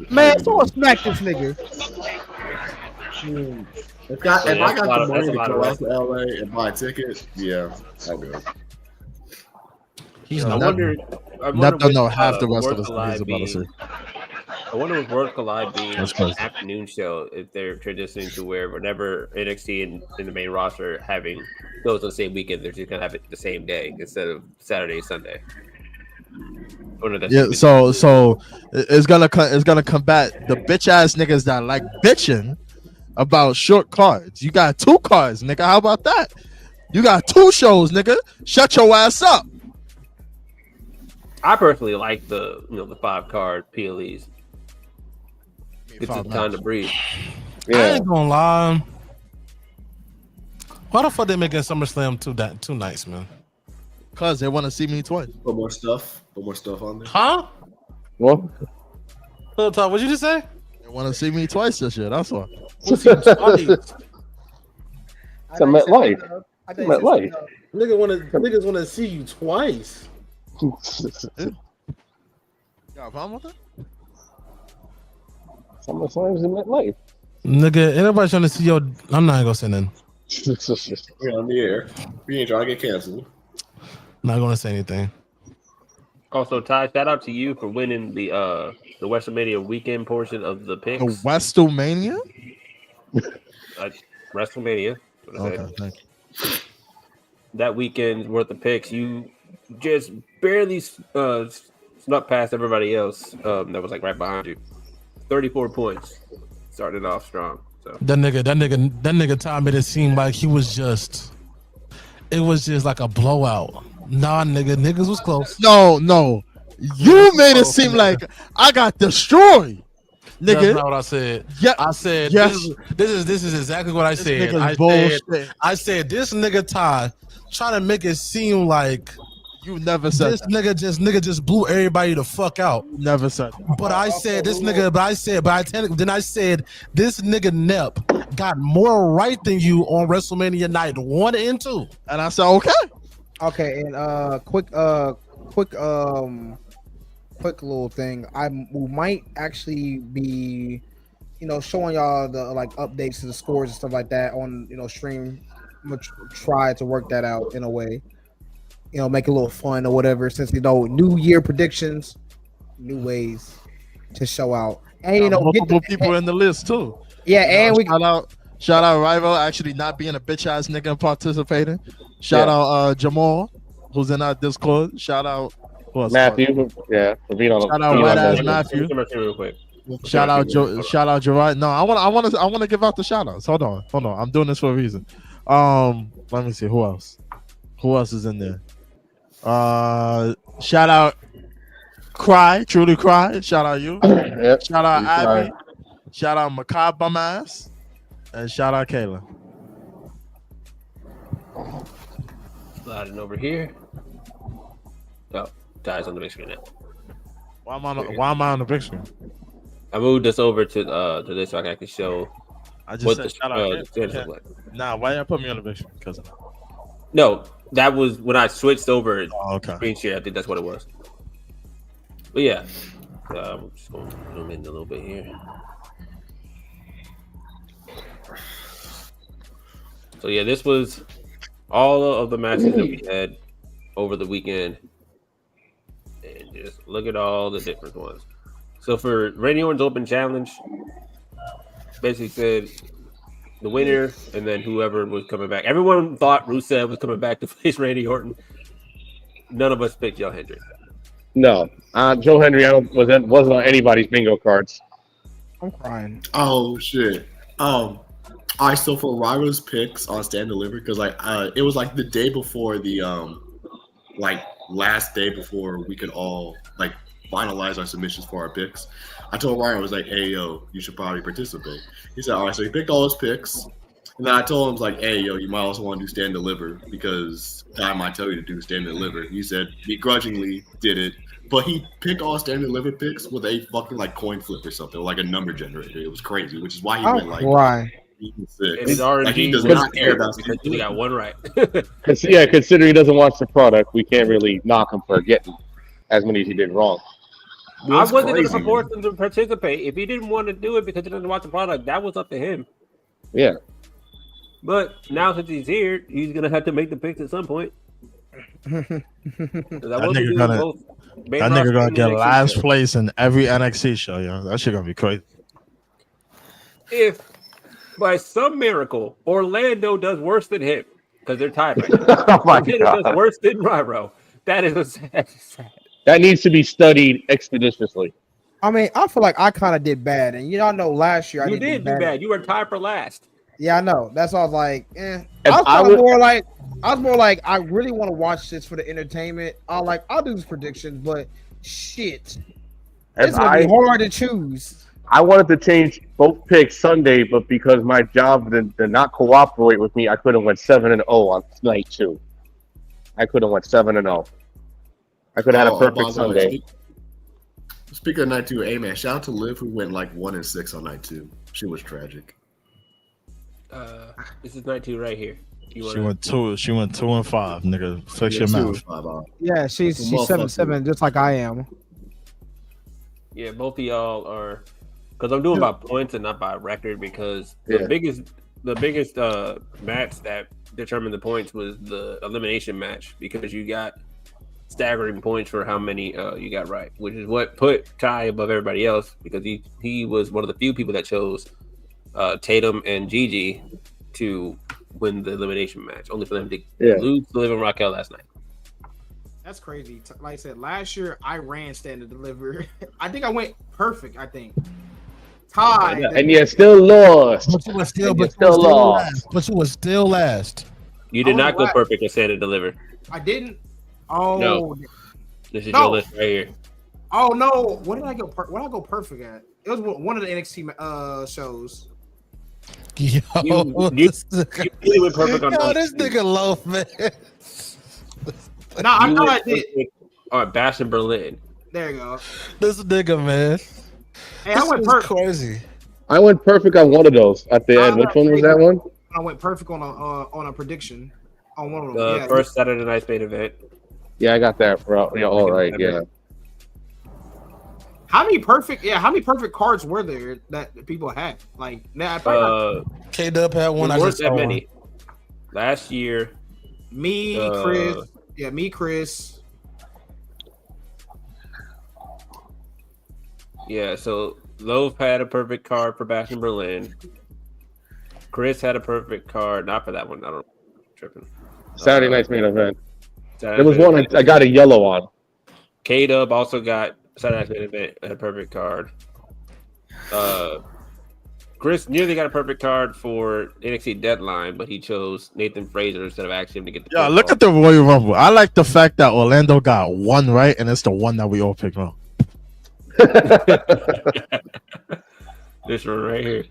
Man, someone smack this nigga. If I got the money that's a to lot go of out to LA and buy a ticket, yeah, I'll go. He's I not. wonder. Not don't know with, half the rest of World the Collide things about to being- say. I wonder with World Collide being That's an crazy. afternoon show, if they're transitioning to where whenever NXT and the main roster having shows on the same weekend, they're just gonna have it the same day instead of Saturday, Sunday. Yeah, so it's gonna combat the bitch ass niggas that like bitching about short cards. You got 2 cards, nigga. How about that? You got 2 shows, nigga. Shut your ass up. I personally like the 5-card PLEs. It's the time to breathe. I ain't gonna lie. Why the fuck they making SummerSlam two nights, man? Cause they want to see me twice. Put more stuff on there. Huh? What? What'd you just say? They want to see me twice this year. That's all. What's your twice? It's a MetLife. MetLife. Niggas wanna see you twice. Got a problem with that? SummerSlam's in MetLife. Nigga, anybody trying to see your? I'm not gonna say nothing. We're on the air. We ain't trying to get canceled. Not gonna say anything. Also, Ty, shout out to you for winning the WrestleMania weekend portion of the picks. The WrestleMania? WrestleMania. Okay, thank you. That weekend's worth of picks. You just barely snuck past everybody else that was like right behind you. 34 points. Started off strong. So That nigga Ty made it seem like it was just like a blowout. Nah, niggas was close. No. You made it seem like I got destroyed. Nigga. That's not what I said. Yeah, I said yes. this is exactly what I said. nigga's bullshit. I said this nigga Ty trying to make it seem like You never said this that. nigga just blew everybody the fuck out. You never said that. But I said this nigga. Then I said this nigga Nep got more right than you on WrestleMania night 1 and 2. And I said, okay. Okay, and quick little thing. We might actually be, showing y'all the like updates to the scores and stuff like that on stream. I'm gonna try to work that out in a way, make it a little fun or whatever. Since New Year predictions, new ways to show out, and multiple people in the list too. Yeah, and we shout out Rival actually not being a bitch ass nigga and participating. Shout out Jamal, who's in our Discord. Shout out Matthew, for being on. Shout out White Ass Matthew. real quick. Shout out Gerard. No, I want to give out the shout outs. Hold on. I'm doing this for a reason. Let me see who else. Who else is in there? Shout out Truly Cry. Shout out you. Yep. Shout out You Ivy. cry. Shout out Macabre Bum Ass. And shout out Kayla. Sliding over here. Oh, Ty's on the big screen now. Why am I on the big screen? I moved this over to this so I can actually show I just what said the shout out. the standings look like. Nah, why y'all put me on the victory? Because of that. No, that was when I switched over okay. screen share. I think that's what it was. But yeah, I'm just going to zoom in a little bit here. So yeah, this was all of the matches that we had over the weekend, and just look at all the different ones. So for Randy Orton's Open Challenge, basically said the winner and then whoever was coming back. Everyone thought Rusev was coming back to face Randy Orton. None of us picked Joe Hendry. No, Joe Hendry wasn't on anybody's bingo cards. I'm crying. Oh shit. All right, so for Ryra's picks on Stand Deliver, because it was like the day before the last day before we could all like finalize our submissions for our picks. I told Ryan, I was like, hey yo, you should probably participate. He said, all right, so he picked all his picks. And then I told him, I was like, hey yo, you might also want to do Stand Deliver because I might tell you to do Stand Deliver. He said begrudgingly did it. But he picked all Stand Deliver picks with a fucking like coin flip or something, or like a number generator. It was crazy, which is why he went like And his R&D like he does not care about because he got one right. Considering he doesn't watch the product, we can't really knock him for getting as many as he did wrong. I wasn't going to support him to participate. If he didn't want to do it because he doesn't watch the product, that was up to him. Yeah. But now since he's here, he's going to have to make the picks at some point. That nigga gonna get last place in every NXT show, yo. That shit gonna be crazy. If by some miracle Orlando does worse than him, because they're tied right now. Oh my God. Does worse than Ryro. That is a sad. That needs to be studied expeditiously. I mean, I feel like I kind of did bad, and y'all know last year I You did do bad. You were tied for last. Yeah, I know. That's why I was like, I was more like, I really want to watch this for the entertainment. I'll do these predictions, but shit, it's gonna be hard to choose. I wanted to change both picks Sunday, but because my job did not cooperate with me, I could have went 7-0 on night 2. I could have went 7-0. I could have had a perfect Sunday. Speaking of night 2, hey man, shout out to Liv who went like 1-6 on night 2. She was tragic. This is night 2 right here. She went 2-5, nigga. Fix your mouth. Yeah, she's 7-7, just like I am. Yeah, both of y'all are, because I'm doing by points and not by record. Because the biggest match that determined the points was the elimination match, because you got staggering points for how many you got right, which is what put Ty above everybody else, because he was one of the few people that chose Tatum and Gigi to win the elimination match, only for them to lose to Liv and Raquel last night. That's crazy. Like I said, last year I ran Stand and Deliver. I think I went perfect. I think tied, and you still lost. But you were still last. You did not go perfect and Stand and Deliver. I didn't. Oh no. This is your list right here. Oh no! What did I go? What did I go perfect at? It was one of the NXT shows. Yo, you really went perfect on this nigga low, man. Nah, I thought I did. All right, Bash in Berlin. There you go. This nigga, man. Hey, I went perfect. Crazy. I went perfect on one of those at the end. Which one was that one? I went perfect on a prediction on one of them. The first Saturday night's main event. Yeah, I got that, bro. Yeah, all right, yeah. How many perfect cards were there that people had? Like, K-Dub had one. There weren't that many. Last year, Chris. Yeah, so Loaf had a perfect card for Bash in Berlin. Chris had a perfect card, not for that one. I don't know. Tripping. Saturday night's main event. There was one I got a yellow on. K-Dub also got Saturday night's main event, had a perfect card. Chris nearly got a perfect card for NXT Deadline, but he chose Nathan Fraser instead of asking him to get the. Yeah, look at the Royal Rumble. I like the fact that Orlando got one right, and it's the one that we all picked wrong. This one right here.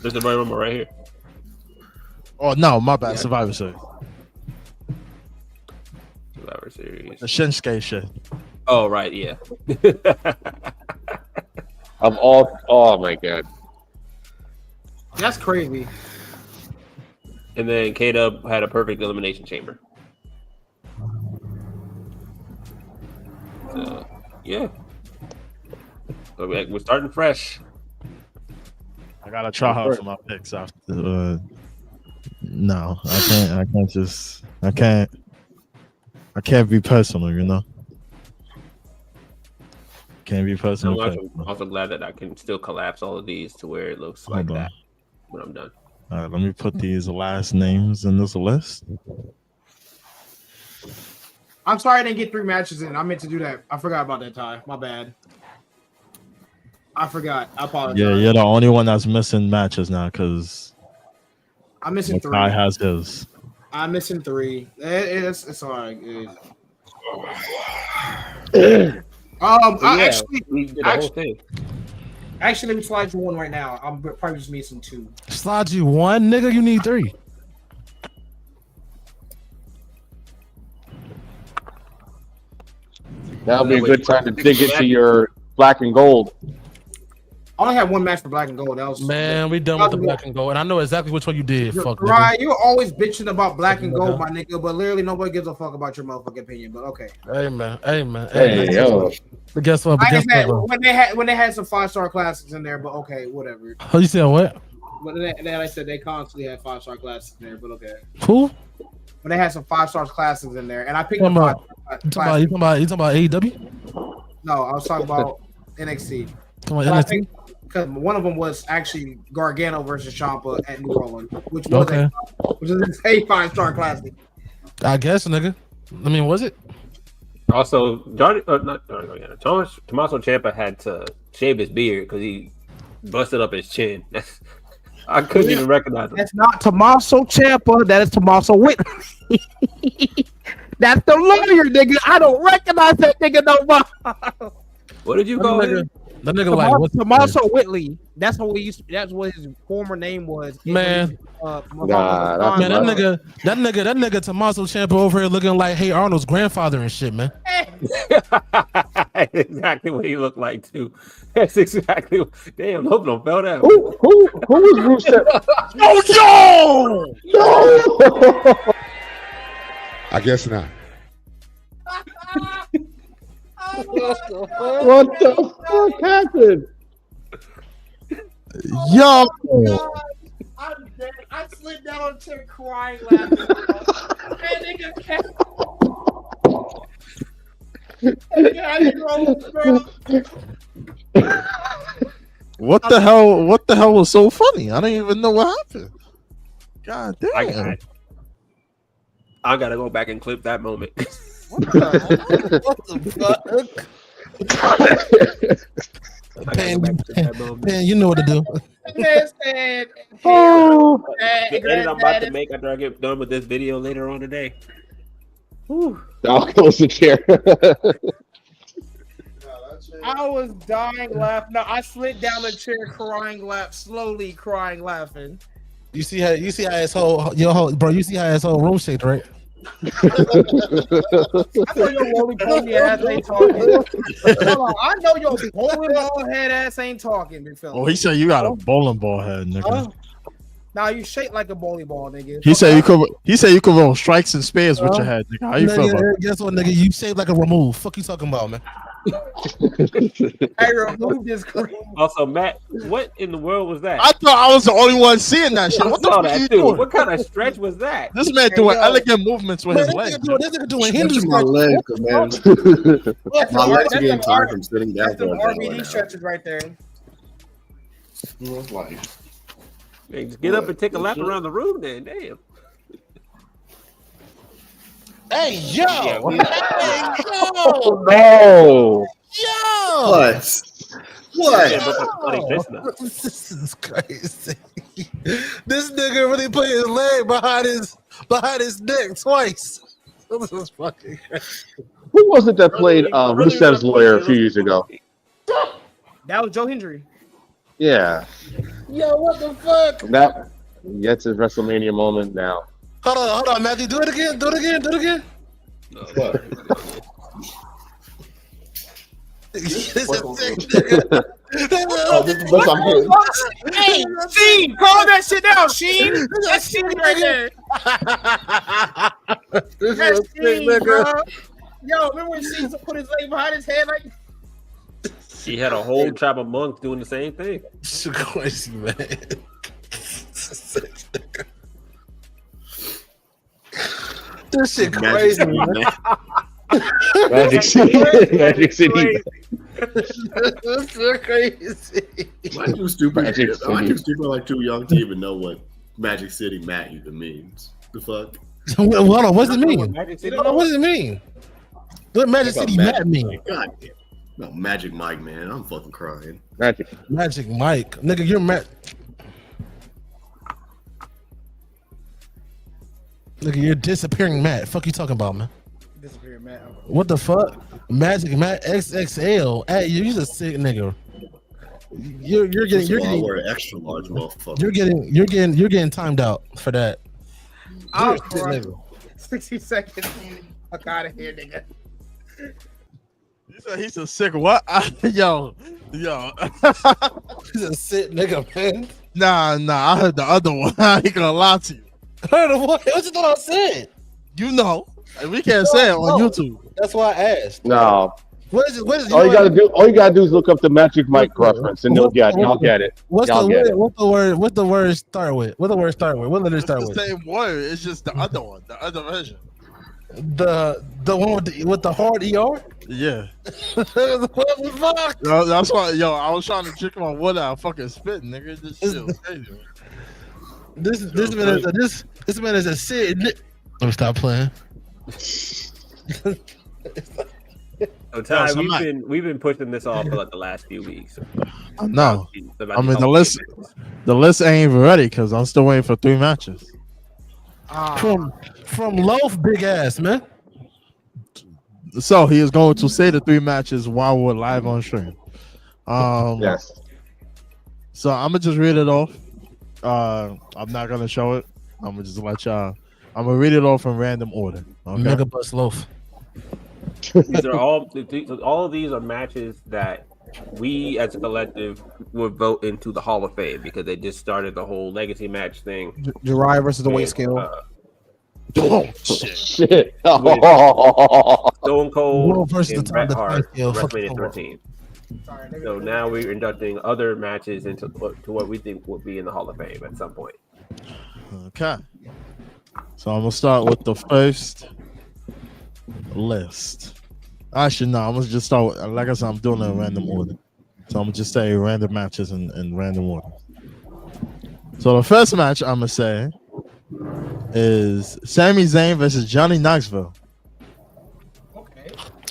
This is the Royal Rumble right here. Oh no, my bad. Survivor Series. Survivor Series. The Shinsuke shit. Oh right, yeah. Oh my god. That's crazy. And then K-Dub had a perfect elimination chamber. So, yeah. So we're starting fresh. I gotta try hard for my picks after. No, I can't be personal, you know. Can't be personal. I'm also glad that I can still collapse all of these to where it looks like that when I'm done. All right, let me put these last names in this list. I'm sorry I didn't get 3 matches in. I meant to do that. I forgot about that, Ty. My bad. I forgot. I apologize. Yeah, you're the only one that's missing matches now because I'm missing 3. Ty has his. I'm missing 3. It's all right. Actually, let me slide you 1 right now. I'm probably just missing 2. Slide you 1, nigga. You need 3. That'll be a good time to dig into your black and gold. I only had 1 match for black and gold. That was Man, we done with the black and gold, and I know exactly which one you did. Fuck, right? You're always bitching about black and gold, my nigga, but literally nobody gives a fuck about your motherfucking opinion. But okay. Hey man. Hey yo. But guess what? When they had some 5-star classics in there, but okay, whatever. Oh, you said what? But then I said they constantly had 5-star classics in there, but okay. Who? When they had some 5-star classics in there, and I picked You up talking about AEW? No, I was talking about NXT. Come on, NXT. Because one of them was actually Gargano versus Ciampa at New Orleans, which was a 5-star classic. I guess, nigga. I mean, was it? Also, Tommaso Ciampa had to shave his beard because he busted up his chin. I couldn't even recognize him. That's not Tommaso Ciampa. That is Tommaso Whitley. That's the lawyer, nigga. I don't recognize that nigga no more. What did you call him? That nigga like Tommaso Whitley. That's what that's what his former name was. Man, that nigga Tommaso Ciampa over here looking like Hey Arnold's grandfather and shit, man. Exactly what he looked like too. That's exactly. Damn, hope don't fell down. Who was Rusev? No! I guess not. What the fuck happened? Yo! I'm dead. I slid down on a chair crying, laughing. Man, nigga can't. What the hell? What the hell was so funny? I don't even know what happened. God damn! I gotta go back and clip that moment. What the fuck? Man, you know what to do. The edit I'm about to make after I get done with this video later on today. I'll close the chair. I was dying laughing. No, I slid down the chair crying, slowly crying, laughing. You see how his whole you see how his whole room shaked, right? I know your roly poly ass ain't talking. I know your bowling ball head ass ain't talking, big fella. Oh, he said you got a bowling ball head, nigga. Nah, you shake like a bowling ball, nigga. He said you could. He said you could roll strikes and spares with your head, nigga. How you feel about it? Guess what, nigga? You shaped like a remove. Fuck you talking about, man? Hey, remove this. Also, Matt, what in the world was that? I thought I was the only one seeing that shit. What the fuck are you doing? What kind of stretch was that? This man doing elegant movements with his legs. This nigga doing Hindu my legs, man. My legs are getting tired from sitting down. That's the RBD stretches right there. Hey, just get up and take a lap around the room, then. Damn. Hey, yo! Oh, no! Yo! What? This is crazy. This nigga really put his leg behind his neck twice. This is fucking crazy. Who was it that played Rusev's lawyer a few years ago? That was Joe Hendry. Yeah. Yo, what the fuck? That gets his WrestleMania moment now. Hold on, Matthew. Do it again. What? This is sick, nigga. Oh, this is what I'm Hey, Sheen, call that shit down, Sheen. That's Sheen right there. That's Sheen, bro. Yo, remember when Sheen put his leg behind his head like? He had a whole tribe of monks doing the same thing. Shit crazy, man. This shit crazy, man. Magic City. Magic City. This shit crazy. Am I too stupid? Magic Am I City. too stupid, like too young to even know what Magic City Matt even means? The fuck? Hold on, what does it mean? Magic City. Hold on, what does it mean? What Magic City Matt mean? God damn. No, Magic Mike, man. I'm fucking crying. Magic. Magic Mike. Nigga, you're Matt. Nigga, you're disappearing Matt. Fuck you talking about, man? Disappearing Matt. What the fuck? Magic Matt XXL. Hey, you're a sick nigga. You're getting we're extra large motherfucker. you're getting timed out for that. I'm You're a sick crying. nigga. 60 seconds. Fuck out of here, nigga. He's a sick what? Yo. He's a sick nigga, man. Nah. I heard the other one. I ain't gonna lie to you. Heard of what? What you thought I said? You know, we can't say it on YouTube. That's why I asked. No. What is it? What is All you gotta do is look up the Magic Mike reference, and y'all get it. What's Y'all the get word? it. What the word? What the word start with? What the word start with? What letter It's start the with? same word. It's just the other one, the other version. The one with the hard ER? Yeah. What the fuck? Yo, that's why. Yo, I was trying to trick my water. I fucking spit, nigga. This shit was crazy. This man is a Sid. Let me stop playing. So Ty, we've been pushing this off for like the last few weeks. No, I mean the list ain't even ready because I'm still waiting for 3 matches. From Loaf, big ass man. So he is going to say the 3 matches while we're live on stream. Yes. So I'm gonna just read it off. I'm not gonna show it. I'm gonna just let y'all. I'm gonna read it off in random order. Okay. Mega Bus Loaf. These are all of these are matches that we as a collective would vote into the Hall of Fame because they just started the whole legacy match thing. Jiraiya versus the weight scale. Oh shit! Stone Cold versus and the Bret top Hart, scale. WrestleMania 13. So now we're inducting other matches into to what we think will be in the Hall of Fame at some point. Okay. So I'm gonna start with the first list. Actually, no, I'm gonna just start with, like I said, I'm doing it in random order. So I'm gonna just say random matches in random order. So the first match I'm gonna say is Sami Zayn versus Johnny Knoxville.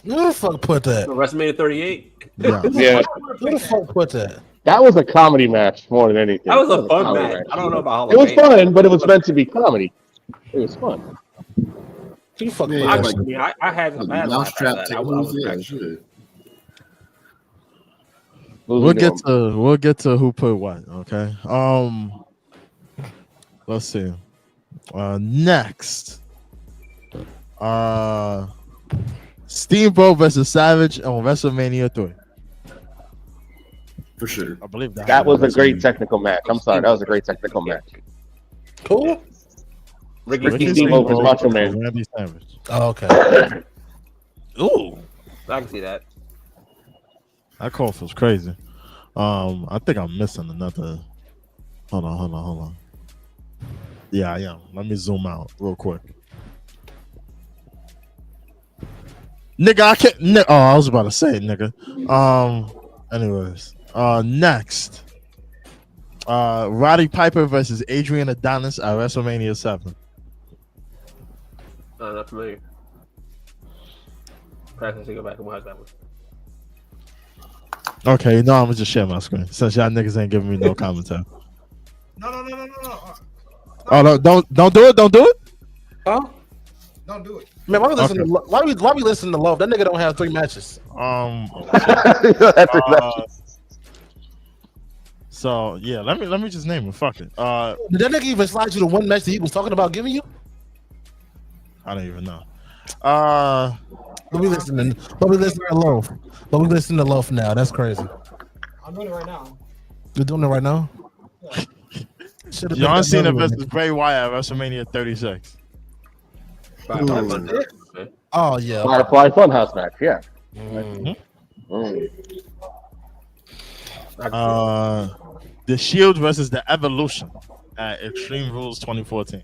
Who the fuck put that? So WrestleMania 38. Yeah. Yeah. Who the fuck put that? That was a comedy match more than anything. That was a fun comedy match. I don't know about Hall of It was Fame. fun, but it was meant to be comedy. It was fun. Who the fuck Yeah, put I, that? like- I mean, I had Mousetrap that. I tables, was yeah, actually- shit. We'll get to who put what. Okay. Let's see. Next. Steamboat versus Savage on WrestleMania 3. For sure. I believe That was a great technical match. I'm sorry, that was a great technical match. Cool. Ricky Steamboat versus Macho Man. Randy Savage. Oh, okay. Ooh, I can see that. that call feels crazy. I think I'm missing another. Hold on. Yeah, I am. Let me zoom out real quick. Nigga, I can't. Oh, I was about to say it, nigga. Anyways, next, Roddy Piper versus Adrian Adonis at WrestleMania 7. Not familiar. Practice to go back and watch that one. Okay, I'm gonna just share my screen since y'all niggas ain't giving me no commentary. No. Oh no! Don't do it! Don't do it! Huh? Don't do it. Man, why we listen to Love? That nigga don't have 3 matches. So yeah, let me just name it. Fuck it. Did that nigga even slide you the one match that he was talking about giving you? I don't even know. But we listening to Love. But we listening to Love now. That's crazy. I'm doing it right now. You're doing it right now? John Cena versus Bray Wyatt at WrestleMania 36. Oh yeah. Firefly Funhouse match. Yeah. The Shield versus the Evolution at Extreme Rules 2014.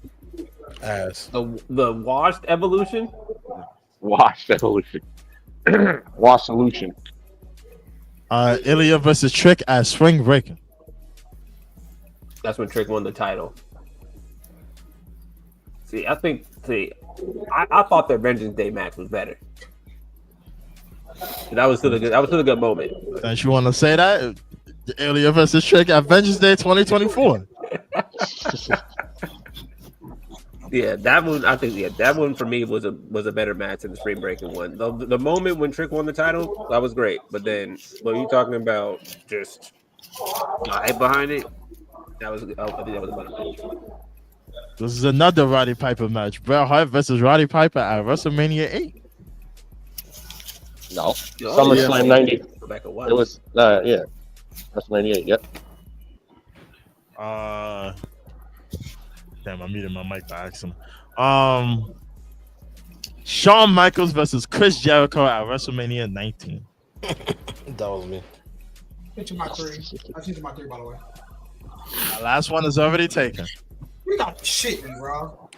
Ass. The washed evolution. Wash Evolution. Wash Solution. Ilya versus Trick at Spring Breaker. That's when Trick won the title. I thought the Vengeance Day match was better. That was still a good moment. Don't you want to say that? Ilya versus Trick at Vengeance Day 2024. Yeah, that one. I think that one for me was a better match than the Spring Breaking one. The moment when Trick won the title, that was great. But then, what are you talking about? Just hype behind it. I think that was a better match. This is another Roddy Piper match. Bret Hart versus Roddy Piper at WrestleMania 8. No. SummerSlam 90. It was, WrestleMania 8, yep. Damn, I muted my mic by accident. Shawn Michaels versus Chris Jericho at WrestleMania 19. That was me. Picture my 3. I changed my 3, by the way. The last one is already taken. We got shit, bro.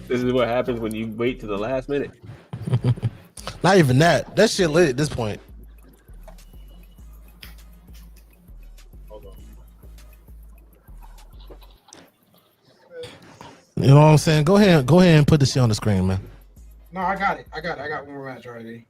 This is what happens when you wait to the last minute. Not even that. That shit lit at this point. You know what I'm saying? Go ahead and put this shit on the screen, man. No, I got it. I got one more match already.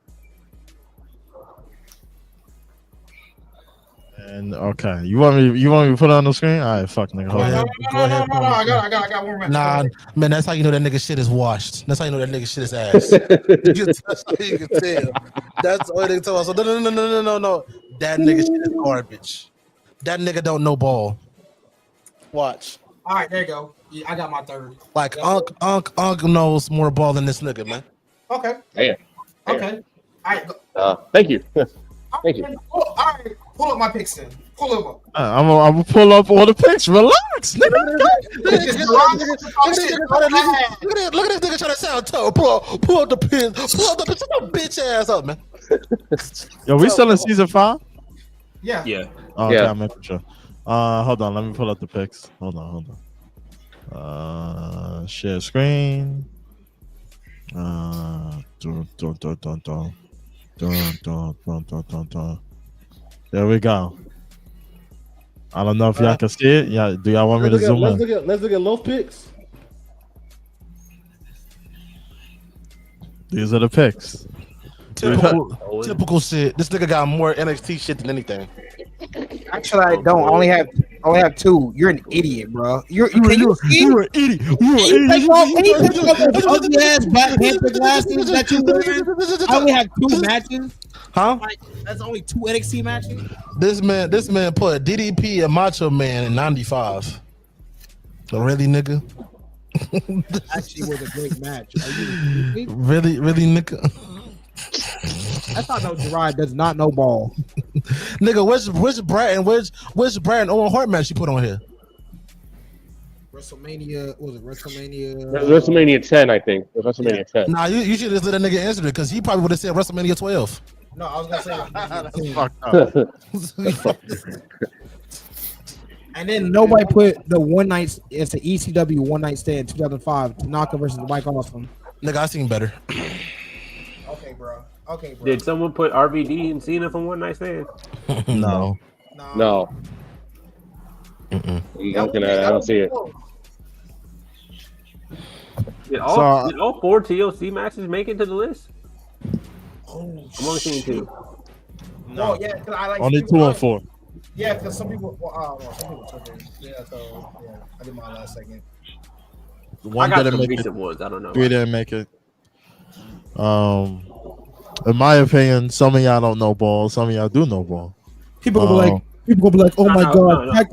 And okay, you want me to put it on the screen? All right, fuck nigga. Go ahead. No, I got one more match. Nah, man, that's how you know that nigga shit is washed. That's how you know that nigga shit is ass. That's how you can tell. That's all they tell us. So no. That nigga shit is garbage. That nigga don't know ball. Watch. All right, there you go. Yeah, I got my 3rd. Like Unc knows more ball than this nigga, man. Okay. Damn. Okay. All right. Thank you. Thank you. All right, pull up my picks then. Pull them up. I'm gonna pull up all the picks. Relax, nigga. Look at this nigga trying to sound tough. Pull up the pins. Pull up the pins. Shut your bitch ass up, man. Yo, we still in season 5? Yeah. Oh, okay, I'm making sure. Hold on, let me pull up the picks. Hold on. Share screen. There we go. I don't know if y'all can see it. Yeah, do y'all want me to zoom in? Let's look at low picks. These are the picks. Typical shit. This nigga got more NXT shit than anything. Actually, I don't. I only have 2. You're an idiot, bro. You're an idiot. You're an idiot. Ugly ass Black Panther glasses that you wear. I only have 2 matches. Huh? That's only 2 NXT matches. This man put DDP and Macho Man in 95. Really, nigga? Actually, was a great match. Really, nigga? I thought no Gerard does not know ball. Nigga, which Brad Owen Hart match you put on here? WrestleMania, was it WrestleMania? WrestleMania 10, I think. It was WrestleMania 10. Nah, you should just let a nigga answer it because he probably would have said WrestleMania 12. No, I was gonna say Fucked up. And then nobody put the one night. It's the ECW one night stand 2005 Tanaka versus Mike Awesome. Nigga, I seen better. Okay, bro. Did someone put RVD and Cena from One Night Stand? No. I'm looking at it. I don't see it. Did all 4 TLC matches make it to the list? I'm only seeing 2. No, yeah, because I like only 2 and 4. Yeah, because some people took it. Yeah, so yeah, I did mine last second. One I got didn't some make recent it. ones. I don't know. 3 didn't make it. In my opinion, some of y'all don't know ball. Some of y'all do know ball. People gonna be like, oh my god. No. I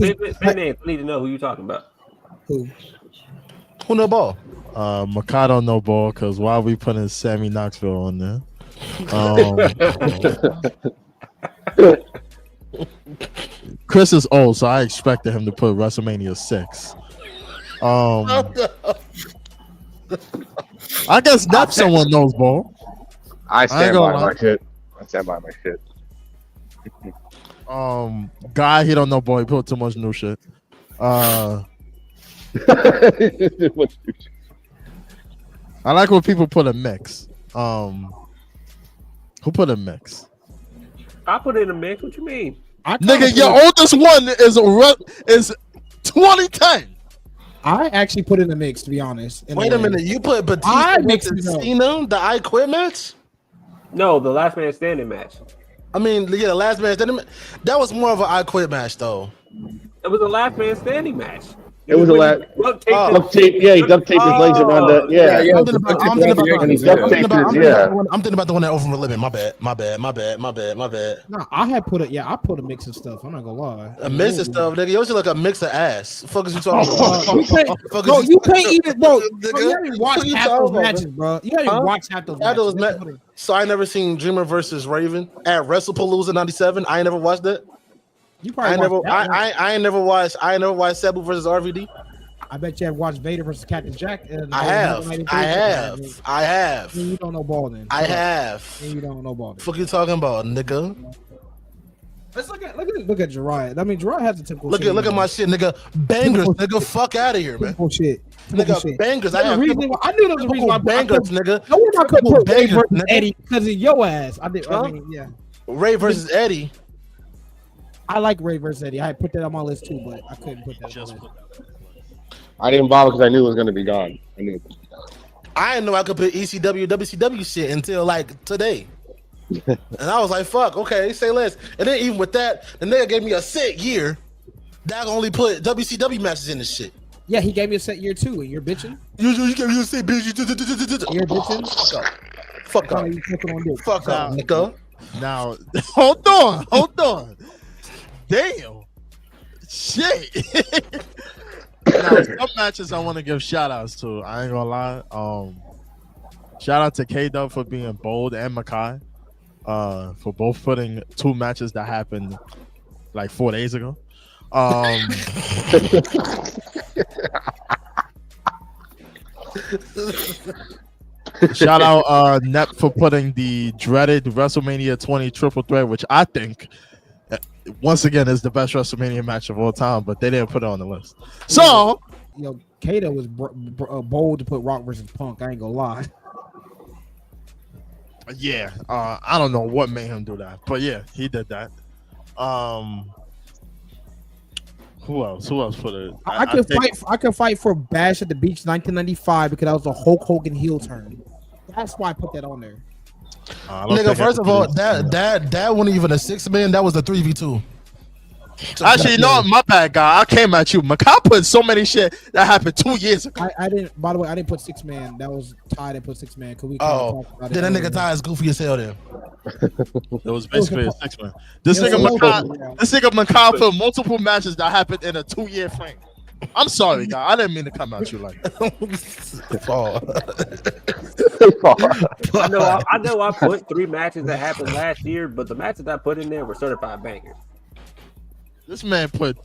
need to know who you're talking about. Who know ball? Mikado no ball because why are we putting Sammy Knoxville on there? Chris is old, so I expected him to put WrestleMania 6. I guess that's someone knows ball. I stand by my shit. Guy, he don't know ball. He put too much new shit. I like when people put a mix. Who put a mix? I put in a mix. What you mean? Nigga, your oldest one is 2010. I actually put in the mix, to be honest. Wait a minute, you put Batista versus Cena, the I Quit match? No, the Last Man Standing match. I mean, yeah, the Last Man Standing. That was more of an I Quit match, though. It was a Last Man Standing match. It was a last duct tape. Yeah, he duct taped his legs around the. Yeah, I'm thinking about the one that over the limit. My bad. No, I had put it. Yeah, I put a mix of stuff. I'm not gonna lie. A mix of stuff, nigga. You should like a mix of ass. Fuck is you talking about? You can't even, bro. You haven't watched half those matches, bro. You haven't watched half those matches. So I never seen Dreamer versus Raven at WrestlePalooza '97. I ain't never watched that. You probably I ain't never watched Sabu versus RVD. I bet you have watched Vader versus Captain Jack. I have. You don't know ball then. I have. You don't know ball. Fuck you talking about, nigga? Let's look at Jiraiya. I mean, Jiraiya has a typical. Look at my shit, nigga. Bangers, nigga. Fuck out of here, man. Shit. Nigga, bangers. I knew there was a reason why bangers, nigga. No one I could put Ray versus Eddie because of your ass. I mean, yeah. Ray versus Eddie. I like Ray versus Eddie. I put that on my list too, but I couldn't put that on my list. I didn't bother because I knew it was gonna be gone. I didn't know I could put ECW, WCW shit until like today. And I was like, fuck, okay, say less. And then even with that, the nigga gave me a set year that I only put WCW matches in this shit. Yeah, he gave me a set year too, and you're bitching? You gave me a set, bitch. You're bitching? Fuck up, nigga. Now, hold on. Damn. Shit. Now, some matches I want to give shout outs to. I ain't gonna lie. Shout out to K-Dub for being bold and Makai. For both putting two matches that happened like 4 days ago. Shout out Nep for putting the dreaded WrestleMania 20 triple threat, which I think once again is the best WrestleMania match of all time, but they didn't put it on the list. So, Kato was bold to put Rock versus Punk. I ain't gonna lie. Yeah, I don't know what made him do that, but yeah, he did that. Who else put it? I could fight for Bash at the Beach 1995 because that was a Hulk Hogan heel turn. That's why I put that on there. Nigga, first of all, that wasn't even a 6-man. That was a 3v2. Actually, no, my bad, guy. I came at you. Makai put so many shit that happened 2 years ago. I didn't. By the way, I didn't put 6-man. That was Ty that put 6-man. Cause we then that nigga Ty is goofy as hell. Then it was basically a 6-man. This nigga Makai put multiple matches that happened in a 2-year frame. I'm sorry, guy. I didn't mean to come at you like that. I know I put 3 matches that happened last year, but the matches I put in there were certified bangers. This man put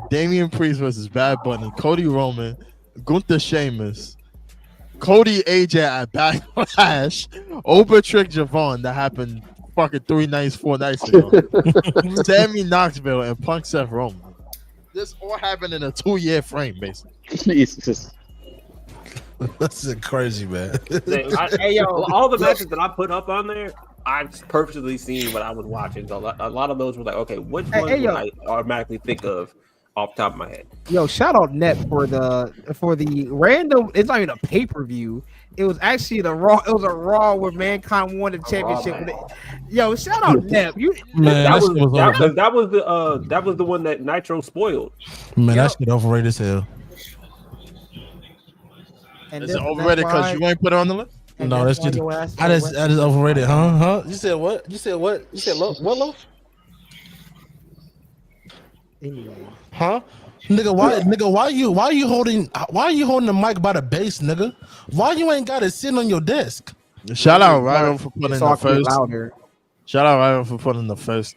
Damian Priest versus Bad Bunny, Cody Roman, Gunther Sheamus, Cody AJ at Backlash, Oba Trick Javon that happened fucking 4 nights ago, Sammy Knoxville and Punk Seth Roman. This all happened in a 2-year frame, basically. Jesus. That's crazy, man. Hey, yo, all the matches that I put up on there, I've purposely seen what I was watching. So a lot of those were like, okay, which one would I automatically think of off the top of my head? Yo, shout out Net for the random. It's not even a pay-per-view. It was actually the Raw. It was a Raw where Mankind won the championship. Yo, shout out Net. That was the one that Nitro spoiled. Man, that shit overrated as hell. Is it overrated because you ain't put it on the list? No, that's just I just overrated, huh? You said what? You said what? You said what, Lo? Anyway. Huh? Nigga, why you holding the mic by the base, nigga? Why you ain't got it sitting on your desk? Shout out Ryan for putting the first. Shout out Ryan for putting the first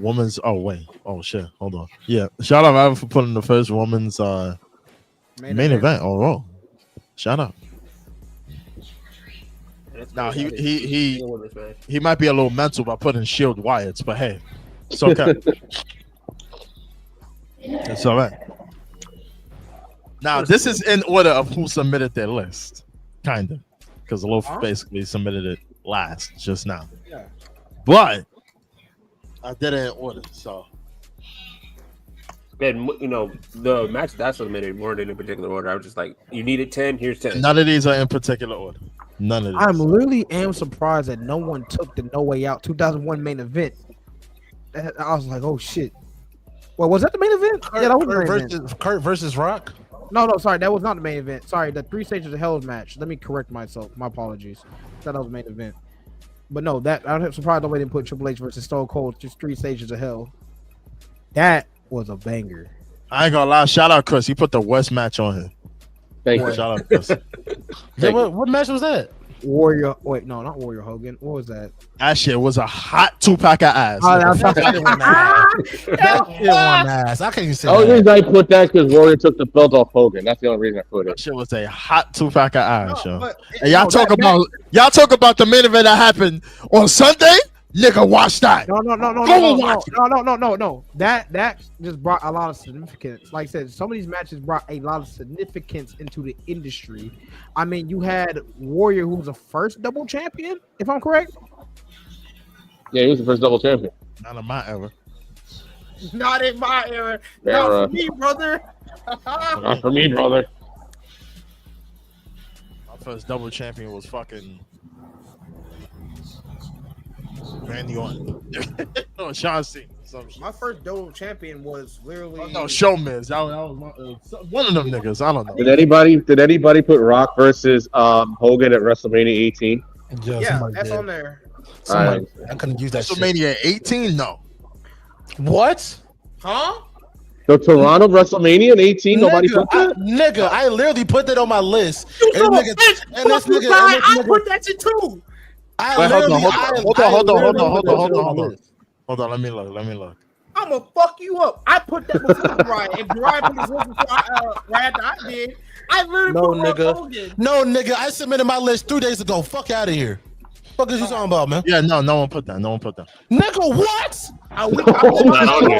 women's. Oh wait. Oh shit. Hold on. Yeah. Shout out Ivan for putting the first women's main event on Raw. Shout out. Now he might be a little mental by putting Shield Wyatts, but hey, it's okay. It's all right. Now this is in order of who submitted their list, kind of, because Loaf basically submitted it last just now. Yeah. But I did it in order, so. And the match that submitted weren't in a particular order. I was just like, you needed 10, here's 10. None of these are in particular order. None of these. I'm literally surprised that no one took the No Way Out 2001 main event. I was like, oh shit. Well, was that the main event? Yeah, that was the main event. Kurt versus Rock. No, sorry, that was not the main event. Sorry, the 3 Stages of Hell match. Let me correct myself. My apologies. That was the main event. But no, I'm surprised nobody didn't put Triple H versus Stone Cold, just 3 Stages of Hell. That was a banger. I ain't gonna lie. Shout out Chris. He put the West match on here. Thank you. Shout out Chris. Yeah, what match was that? Warrior. Wait, no, not Warrior Hogan. What was that? That shit was a hot 2-pack of ass. Oh, that shit one ass. I can't even say The only that. reason I put that because Warrior took the belt off Hogan. That's the only reason I put it. That shit was a hot 2-pack of ass, yo. but- And y'all talk about the main event that happened on Sunday. Nigga, watch that. No. That just brought a lot of significance. Like I said, some of these matches brought a lot of significance into the industry. I mean, you had Warrior, who was the first double champion, if I'm correct. Yeah, he was the first double champion. Not in my era. Not in my era. Not for me, brother. Not for me, brother. My first double champion was fucking Randy Orton. No, Sean Cena. My first double champion was literally No, Show Miz. That was one of them niggas. I don't know. Did anybody put Rock versus Hogan at WrestleMania 18? Yeah, that's on there. Alright. I couldn't use that shit. WrestleMania 18? No. What? Huh? The Toronto WrestleMania in 18? Nobody put that? Nigga, I literally put that on my list. You And son of a nigga- bitch! and this Fuck you, nigga- guy. and this I nigga- put that shit too. I Wait, hold literally- on. list. Hold on. Let me look. I'm gonna fuck you up. I put that before Ryan. If Ryan put his list before right after I did, I literally No, put Hulk nigga. Hogan. No, nigga. I submitted my list 3 days ago. Fuck out of here. Fuck is you talking about, man? Yeah, no one put that. Nigga, what? It's not on here.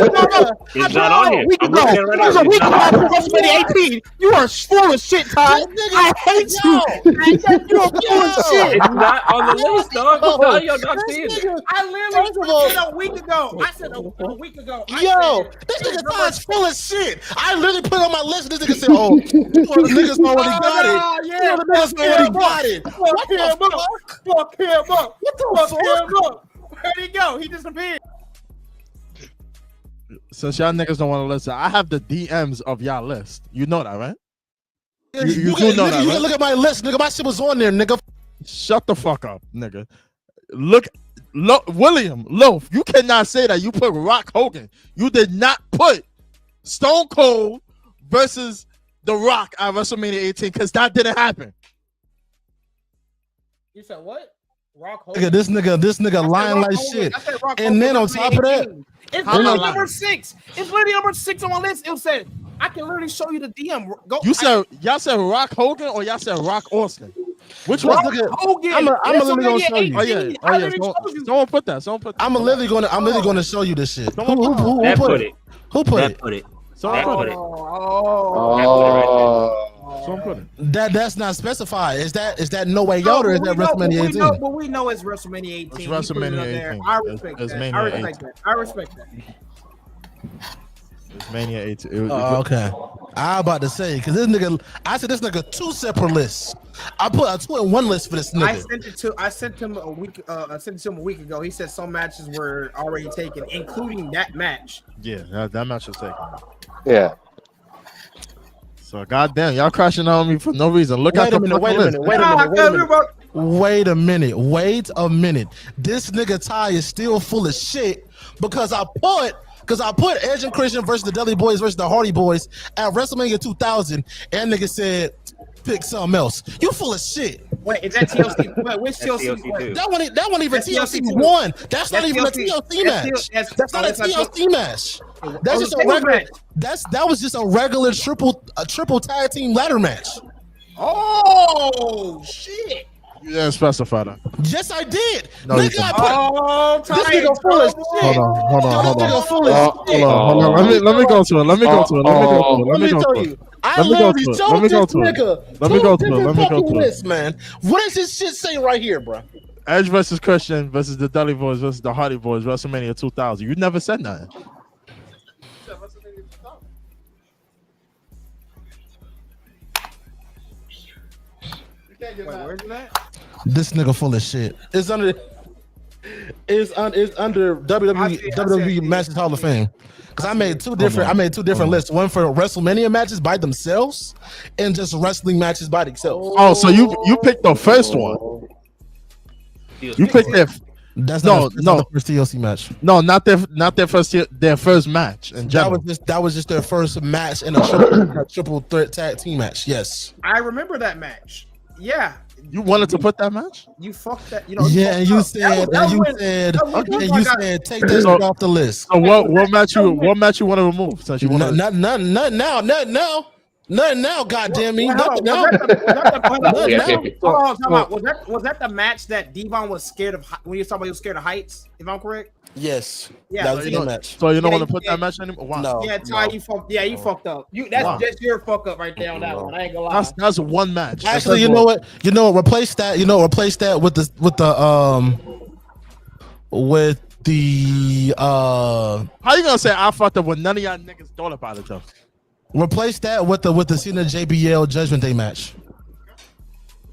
It's not on here. I'm looking at it right now. It was a It's week not ago on after here. WrestleMania 18. You are full of shit, Ty. I hate you. You are full of shit. It's not on the list, dog. I'm telling you, I'm not seeing it. I literally said a week ago. I said a week ago. Yo, this nigga Ty's full of shit. I literally put it on my list. This nigga said, "Oh, the niggas already got it. Yeah, the niggas already got it." Fuck him up. Fuck him up. Fuck him up. Where'd he go? He disappeared. Since y'all niggas don't want to listen, I have the DMs of y'all list. You know that, right? You can, do know nigga, that, you right? can look at my list, nigga. My shit was on there, nigga. Shut the fuck up, nigga. Look, William Loaf, you cannot say that you put Rock Hogan. You did not put Stone Cold versus The Rock at WrestleMania 18 because that didn't happen. You said what? Rock Nigga, Hogan. this nigga lying like shit. And then on top of that, it's literally number 6. It's literally number 6 on my list. It said I can literally show you the DM. Go. Y'all said Rock Hogan or y'all said Rock Austin? Which Rock one? Hogan. I'm literally gonna show you. Oh yeah. Someone put that. I'm literally gonna show you this shit. Who That put put it? it. Who put That it? put it. Someone That put put it. it. Someone put it. That's not specified. Is that No Way Out or is that WrestleMania 18? But we know it's WrestleMania 18. It's He put it WrespMania up there. 18. I respect It's that. Mania I respect that. I respect that. It's Mania 18. Oh, okay. I about to say because I said this nigga 2 separate lists. I put a 2 in 1 list for this nigga. I sent him a week. I sent it to him a week ago. He said some matches were already taken, including that match. Yeah, that match was taken. Yeah. So goddamn, y'all crashing on me for no reason. Look at the list. Wait a minute. This nigga Ty is still full of shit because I put Edge and Christian versus the Dudley Boys versus the Hardy Boys at WrestleMania 2000, and nigga said pick something else. You full of shit. Wait, is that TLC? Wait, which TLC? TLC That one even That's TLC TLC one. That's not That's even a TLC. TLC match. That's not a TLC match. That's just a single regular. match. That was just a regular triple tag team ladder match. Oh shit! You didn't specify that. Yes, I did. No, you Nigga, I didn't. put this nigga full of shit. Hold on. This nigga full of shit. Hold on. Let me go to it. Let me go to it. Let me tell you. I literally showed this nigga two different lists, man. What does this shit say right here, bro? Edge versus Christian versus the Dudley Boys versus the Hardy Boys, WrestleMania 2000. You never said nothing. Wait, where's that? This nigga full of shit. It's under WWE Matches Hall of Fame. Because I made two different lists. One for WrestleMania matches by themselves and just wrestling matches by themselves. Oh, so you picked the first one. You picked their That's not the first TLC match. No, not their first match in general. That was just their first match in a triple threat tag team match. Yes. I remember that match. Yeah. You wanted to put that match? You fucked that. Yeah, and you said take this shit off the list. So what match you want to remove? Since you want nothing now. Goddamn me, nothing now. Was that the match that Devon was scared of when you saw he was scared of heights? If I'm correct. Yes. Yeah. That was the match. So you don't want to put that match anymore? Wow. No. Yeah, Ty, you fucked. Yeah, you fucked up. That's just your fuck up right there on that one. I ain't gonna lie. That's one match. Actually, you know what? Replace that with the How you gonna say I fucked up when none of y'all niggas thought about it though? Replace that with the Cena JBL Judgment Day match.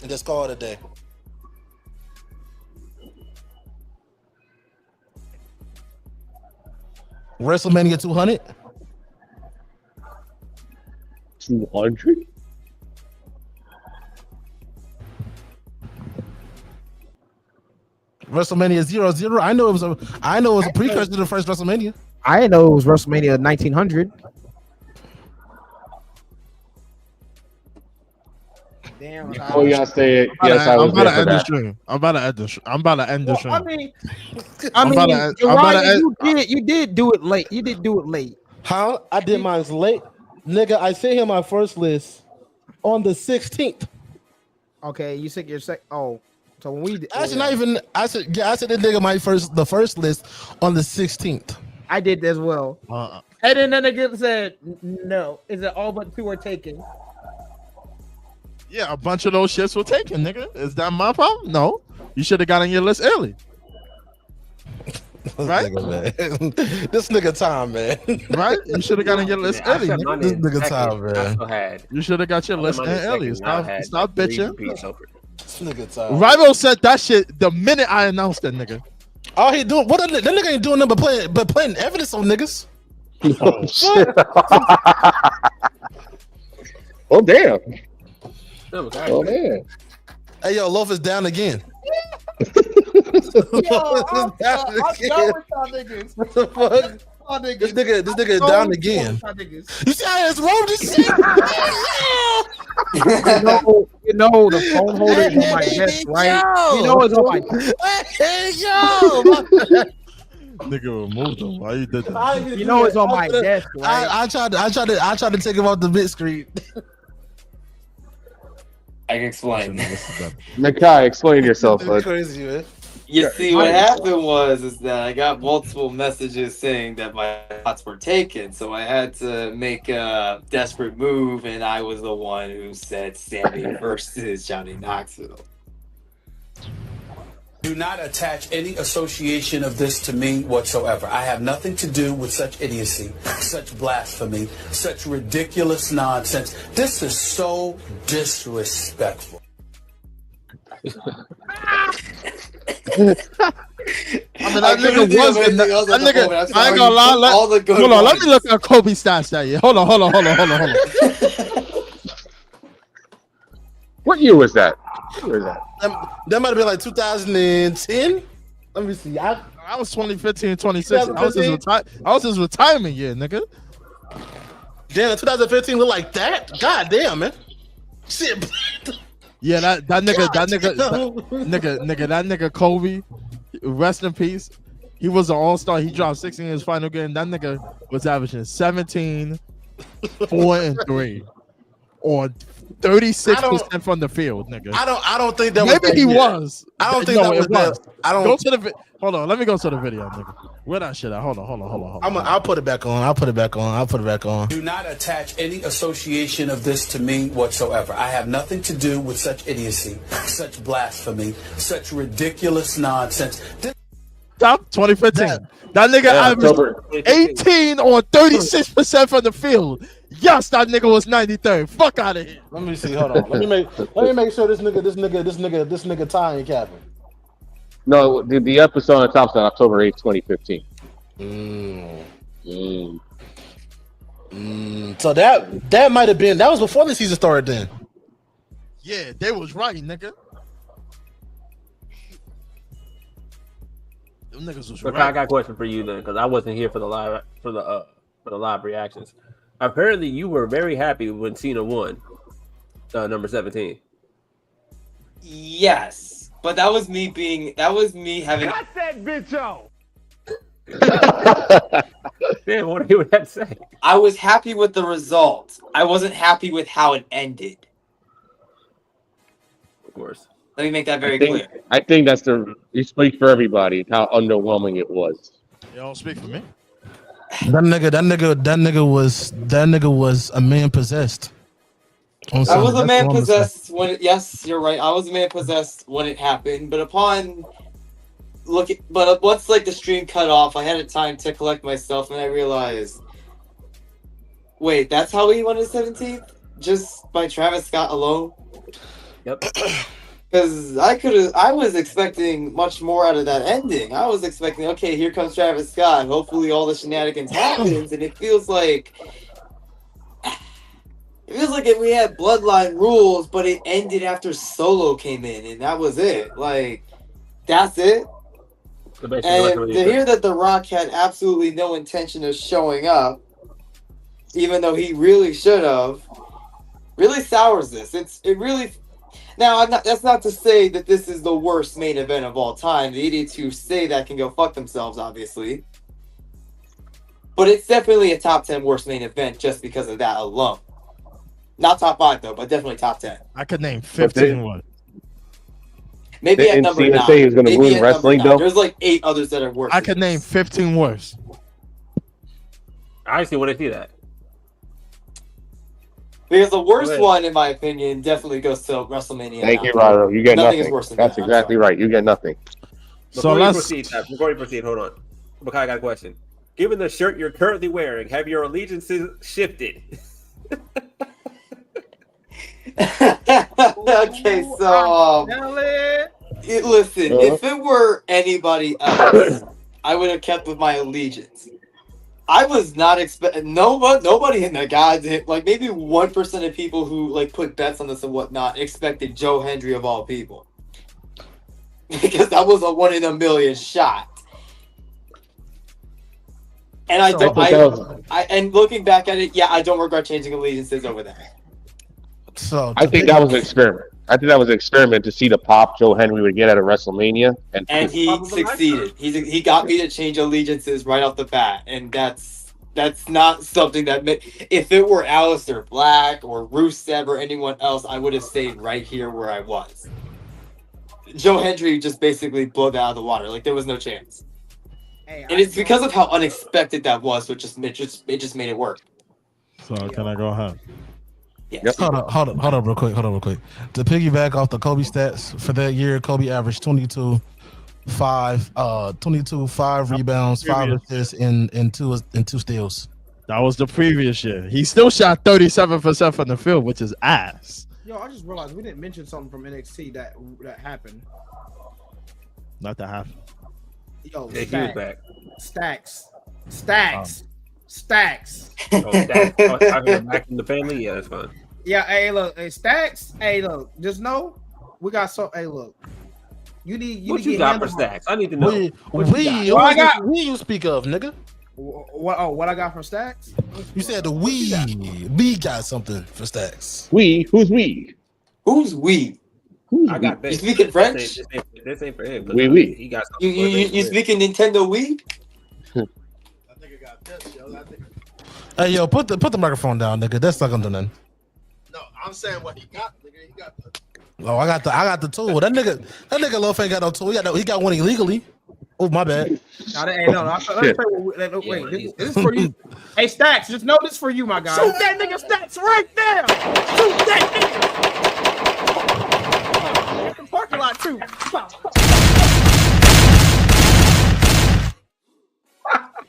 And just call it a day. WrestleMania 200. 200. WrestleMania 00. I know it was a precursor to the first WrestleMania. I didn't know it was WrestleMania 1900. Damn. Oh, y'all say it. Yes, I'm about to end the stream. I'm about to end the stream. You did do it late. You did do it late. How? I did mine late. Nigga, I sent him my first list on the 16th. Okay, you said your second. Oh, so when we actually not even. I said the nigga the first list on the 16th. I did as well. And then the nigga said no. Is it all but two are taken? Yeah, a bunch of those shits were taken, nigga. Is that my problem? No. You should have got on your list early. Right? This nigga time, man. Right? You should have got on your list early. This nigga time, man. You should have got your list in early. Stop bitching. This nigga time. Rival said that shit the minute I announced that nigga. All he doing, that nigga ain't doing nothing but playing evidence on niggas. Oh, shit. Oh, damn. Oh, man. Hey, yo, Loaf is down again. I'm done with y'all niggas. What the fuck? This nigga down again. You see how it's rolled this shit? You know the phone holder is on my desk, right? You know it's on my desk. Hey, yo. Nigga removed him. Why you did that? You know it's on my desk, right? I tried to take him off the bit screen. I can explain. Nakai, explain yourself, bud. Crazy, man. You see, what happened is that I got multiple messages saying that my shots were taken, so I had to make a desperate move, and I was the one who said Sammy versus Johnny Knoxville. Do not attach any association of this to me whatsoever. I have nothing to do with such idiocy, such blasphemy, such ridiculous nonsense. This is so disrespectful. I mean, that nigga was in that nigga. I ain't gonna lie. Hold on, let me look at Kobe stats that year. Hold on. What year was that? That might have been like 2010. Let me see. I was 2015, 2016. I was his retirement year, nigga. Damn, 2015 look like that? God damn, man. Shit. Yeah, that nigga Kobe, rest in peace. He was an all-star. He dropped 16 in his final game. That nigga was averaging 17, 4 and 3, or 36% from the field, nigga. I don't think that maybe he was. I don't think that was. I don't go to the hold on. Let me go to the video, nigga. Where that shit at? Hold on. I'll put it back on. Do not attach any association of this to me whatsoever. I have nothing to do with such idiocy, such blasphemy, such ridiculous nonsense. Top 2015. That nigga averaged 18 on 36% from the field. Yes, that nigga was 93rd. Fuck out of here. Let me see. Hold on. Let me make sure this nigga tie ain't capping. No, the episode on the top on October 8th, 2015. So that might have been, that was before the season started then. Yeah, they was right, nigga. Them niggas was right. I got a question for you then, because I wasn't here for the live reactions. Apparently, you were very happy when Cena won number 17. Yes, but that was me having. Cut that bitch out. Damn, what do you have to say? I was happy with the result. I wasn't happy with how it ended. Of course. Let me make that very clear. I think that's you speak for everybody how underwhelming it was. You don't speak for me. That nigga was a man possessed. I was a man possessed when yes, you're right. I was a man possessed when it happened, but once like the stream cut off, I had time to collect myself, and I realized, wait, that's how he won his 17th? Just by Travis Scott alone? Yep. Because I was expecting much more out of that ending. I was expecting, okay, here comes Travis Scott. Hopefully all the shenanigans happens, and it feels like if we had bloodline rules, but it ended after Solo came in, and that was it. Like, that's it. And to hear that The Rock had absolutely no intention of showing up, even though he really should have, really sours this. It really. Now, that's not to say that this is the worst main event of all time. The idiots who say that can go fuck themselves, obviously. But it's definitely a top 10 worst main event just because of that alone. Not top 5, though, but definitely top 10. I could name 15 one. Maybe at number 9. Say he was going to ruin wrestling, though? There's like 8 others that are worse. I could name 15 worse. I actually want to see that. Because the worst one, in my opinion, definitely goes to WrestleMania. Thank you, Rado. You get nothing. Is worse than That's exactly right. You get nothing. Before you proceed, hold on. Because I got a question. Given the shirt you're currently wearing, have your allegiances shifted? Okay, so listen, if it were anybody else, I would have kept with my allegiance. I was not expecting nobody in the goddamn, like maybe 1% of people who like put bets on this and whatnot expected Joe Hendry of all people, because that was a 1 in a million shot. And and looking back at it, yeah, I don't regret changing allegiances over that. So I think that was an experiment. I think that was an experiment to see the pop Joe Henry would get at a WrestleMania, and he succeeded. He got me to change allegiances right off the bat, and that's not something that if it were Aleister Black or Rusev or anyone else, I would have stayed right here where I was. Joe Hendry just basically blew that out of the water. Like there was no chance, and it's because of how unexpected that was. So it just made it work. So can I go ahead? Yes. Hold on real quick. To piggyback off the Kobe stats for that year, Kobe averaged 22, 5 rebounds, 5 assists, and two steals. That was the previous year. He still shot 37% from the field, which is ass. Yo, I just realized we didn't mention something from NXT that happened. Not that happened. Yo, he was back. Stacks. Oh, Stacks. Back in the family? Yeah, that's fine. Yeah, hey, look, hey, Stacks. Hey, look, just know we got so. Hey, look, you need. What you got for Stacks? I need to know. We you speak of, nigga. What? Oh, what I got from Stacks? You said the we got something for Stacks. We? Who's we? Who's we? I got You this. speaking French? This ain't for him. Oui. He got You speaking Nintendo Wii? Hey, yo, put the microphone down, nigga. That's not gonna do nothing. No, I'm saying what he got, nigga. He got the. Oh, I got the tool. That nigga Loaf ain't got no tool. He got one illegally. Oh, my bad. Wait, this is for you. Hey, Stacks, just know this for you, my guy. Shoot that nigga Stacks right there. Shoot that nigga. At the parking lot too.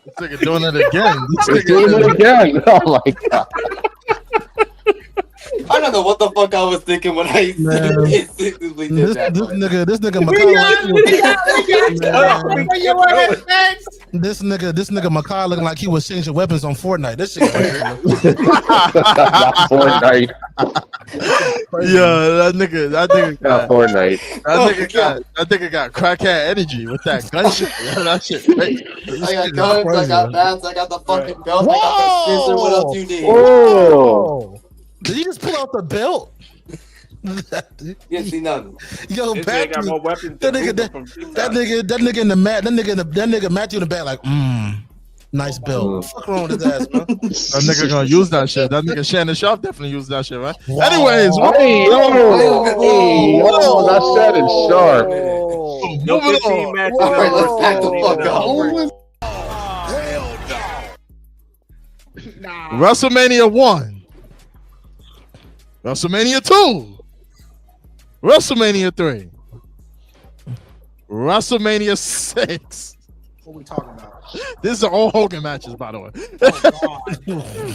This nigga doing it again. He's doing it again. Oh my god. I don't know what the fuck I was thinking when I instinctively did that. This nigga Makai looking like he was changing weapons on Fortnite. This shit crazy. Fortnite. Yeah, that nigga got Fortnite. That nigga got crackhead energy with that gun shit. Yeah, that shit crazy. I got guns, I got bats, I got the fucking belt, I got the scissor. What else do you need? Oh. Did he just pull out the belt? You didn't see nothing. Yo, This back nigga got more weapons. that nigga in the mat. That nigga Matthew in the back like, nice belt. Fuck wrong with his ass, man. That nigga gonna use that shit. That nigga Shannon Sharp definitely used that shit, right? Wow. Anyways, Hey, that shit is sharp. No 15 matches. All right, let's back the fuck up. WrestleMania 1. WrestleMania 2. WrestleMania 3. WrestleMania 6. What we talking about? This is all Hogan matches, by the way.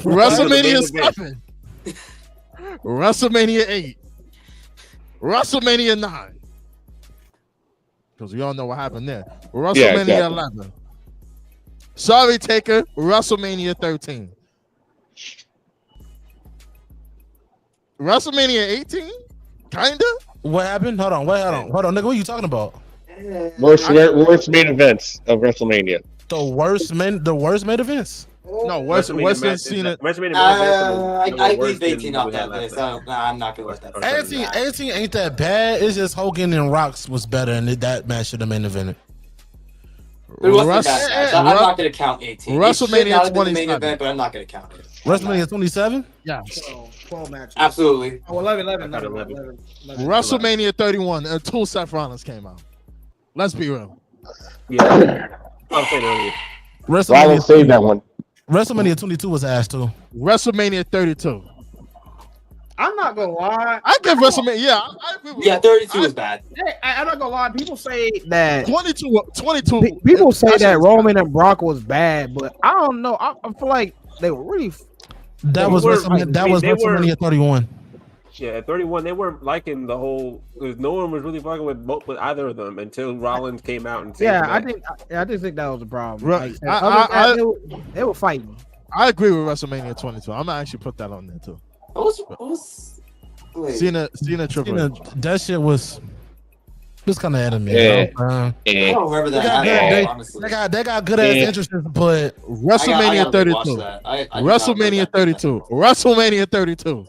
WrestleMania 7. WrestleMania 8. WrestleMania 9. Because we all know what happened there. WrestleMania 11. Sorry, Taker. WrestleMania 13. WrestleMania 18? Kinda? What happened? Hold on, nigga. What are you talking about? Worst main events of WrestleMania. The worst main events? No, worst than Cena. I leave 18 off that list. I'm not gonna let that. 18 ain't that bad. It's just Hogan and Rocks was better, and that match should have main evented. It wasn't that match. I'm not gonna count 18. WrestleMania 27, main event, but I'm not gonna count it. WrestleMania 27? Yeah. 12 matches. Absolutely. Oh, 11. WrestleMania 31 until Seth Rollins came out. Let's be real. Yeah. I'll say earlier. Rollins saved that one. WrestleMania 22 was ass too. WrestleMania 32. I'm not gonna lie. I give WrestleMania. Yeah, I agree with 32 is bad. I'm not gonna lie. People say that 22. People say that Roman and Brock was bad, but I don't know. I feel like they were really. That was WrestleMania 31. Yeah, at 31, they weren't liking the whole. No one was really fucking with either of them until Rollins came out and. I just think that was a problem. Right. They were fighting. I agree with WrestleMania 22. I'm gonna actually put that on there too. Cena Triple H. That shit was kind of enemy. I don't remember that. They got good ass entrances, but WrestleMania 32. WrestleMania 32. WrestleMania 32.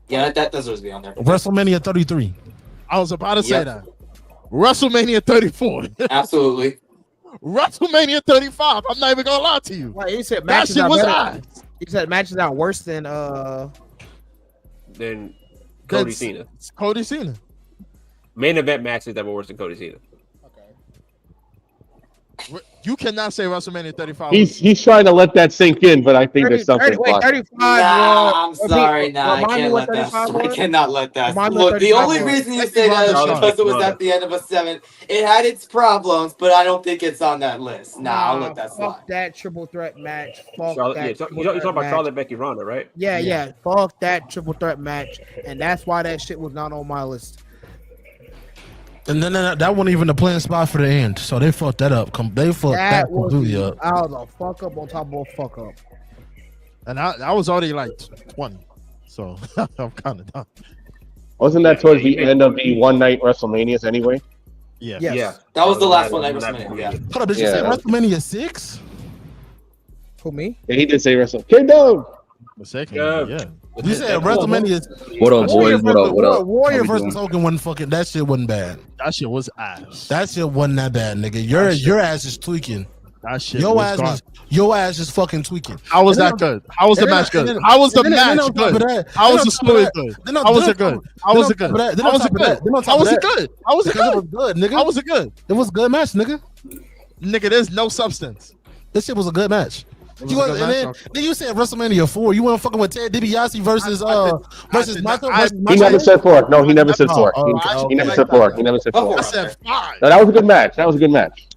Yeah, that deserves to be on there. WrestleMania 33. I was about to say that. WrestleMania 34. Absolutely. WrestleMania 35. I'm not even gonna lie to you. Wait, you said that matches shit was better. You said matches out worse than Cody Cena. Cody Cena. Main event matches that were worse than Cody Cena. You cannot say WrestleMania 35. He's trying to let that sink in, but I think there's something. 35. I'm sorry. I can't let that. I cannot let that. Look, the only reason you say that is because it was at the end of a 7. It had its problems, but I don't think it's on that list. I'll let that slide. Fuck that triple threat match. You're talking about Charlotte, Becky, Ronda, right? Yeah. Fuck that triple threat match, and that's why that shit was not on my list. And then that wasn't even the planned spot for the end, so they fucked that up. They fucked that completely up. I was a fuck up on top of a fuck up, and I was already like 20, so I'm kind of done. Wasn't that towards the end of the one night WrestleManias anyway? Yeah. Yes. Yeah. That was the last one night WrestleMania. Yeah. Hold up, did you say WrestleMania 6? Who, me? Yeah, he did say WrestleMania. Kingdom. Mistaken, Yeah. yeah. You said WrestleMania. What up, boys? What up? What up? Warrior How we versus doing? Hogan wasn't fucking. That shit wasn't bad. That shit was ass. That shit wasn't that bad, nigga. Your ass is tweaking. That shit Your ass is fucking tweaking. How was that good? How was the match good? How was the match good? How was the story good? How was it good? How was it good? How was it good? How was it good? How was it It was good, nigga. How was it good? It was a good match, nigga. Nigga, there's no substance. This shit was a good match. was You a was, good and match, then you said WrestleMania 4. You weren't fucking with Ted DiBiase versus Michael. He never said 4. No, he never said 4. Oh, He never said 4. He never said 4. I said 5. No, that was a good match. That was a good match.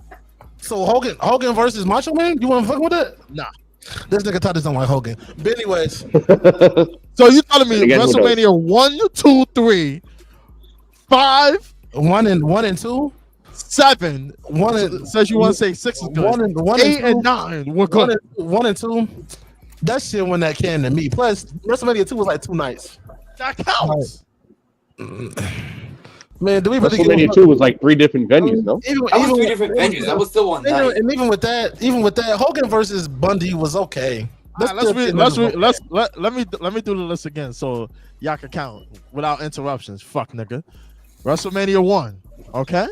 So Hogan versus Macho Man. You want to fuck with that? Nah. This nigga Todd doesn't like Hogan. But anyways, So you telling me Again, who knows? WrestleMania 1, 2, 3, 5, 1 and 2, 7. 1 and Says you want to say 6 is good. 1 8 and 9 were good. 1 and 2. That shit went that can to me. Plus WrestleMania 2 was like 2 nights. That counts. Man, do we really WrestleMania 2 was like 3 different venues, no? That was 3 different venues. That was still one night. And even with that, Hogan versus Bundy was okay. Let me do the list again so y'all can count without interruptions. Fuck, nigga. WrestleMania 1, okay?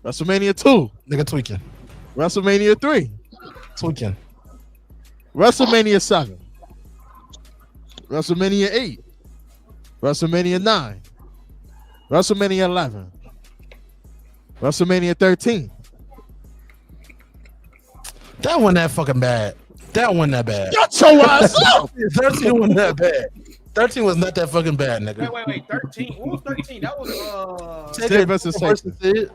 WrestleMania 2, nigga tweaking. WrestleMania 3, tweaking. WrestleMania 7, WrestleMania 8, WrestleMania 9, WrestleMania 11, WrestleMania 13. That wasn't that fucking bad. That wasn't that bad. Shut your ass up. 13 wasn't that bad. 13 was not that fucking bad, nigga. Wait. 13. What was 13? That was Sid versus Sid.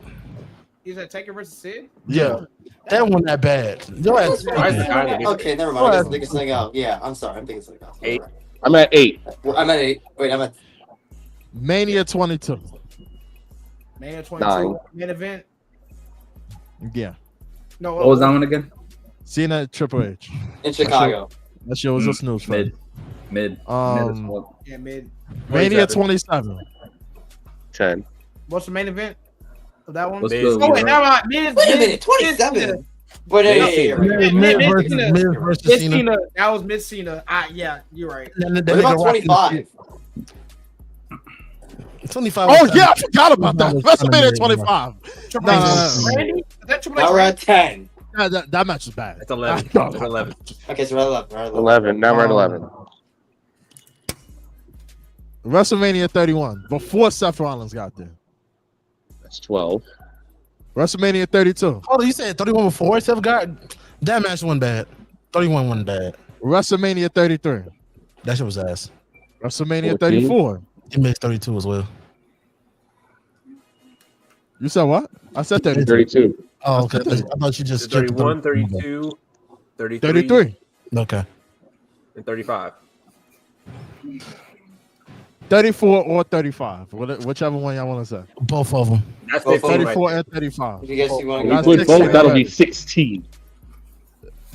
You said Taker versus Sid? Yeah. That wasn't that bad. Your ass Okay, never mind. I guess thinking something out. Yeah, I'm sorry. I'm thinking something else. 8. I'm at 8. I'm at 8. Wait, I'm at Mania 22. Mania 22. 9. Main event. Yeah. No. What was that one again? Cena Triple H. in Chicago. That shit was a snooze for Mid. Mid as well. Yeah, mid. Mania 27. 10. What's the main event of that one? What's Mid. the- Oh wait, now I Wait a minute, 27. Wait, Mid versus Cena. Cena. That was mid Cena. Yeah, you're right. What What about 25? 25. Oh yeah, I forgot about that. WrestleMania 25. Randy? Is that Triple H? Now we're at 10. That match is bad. It's 11. It's 11. Okay, so we're at 11. We're at 11. 11. Now we're at 11. WrestleMania 31 before Seth Rollins got there. That's 12. WrestleMania 32. Oh, you said 31 before Seth got that match wasn't bad. 31 wasn't bad. WrestleMania 33. That shit was ass. WrestleMania 14. 34. It made 32 as well. You said what? I said 32. 32. Oh, okay. I thought you just skipped 31, 32, 33, 33. Okay. and 35. 34 or 35. Whichever one y'all want to say. Both of them. That's Both of them 34 and 35. If you guys you want If to you go put both, that'll be 16.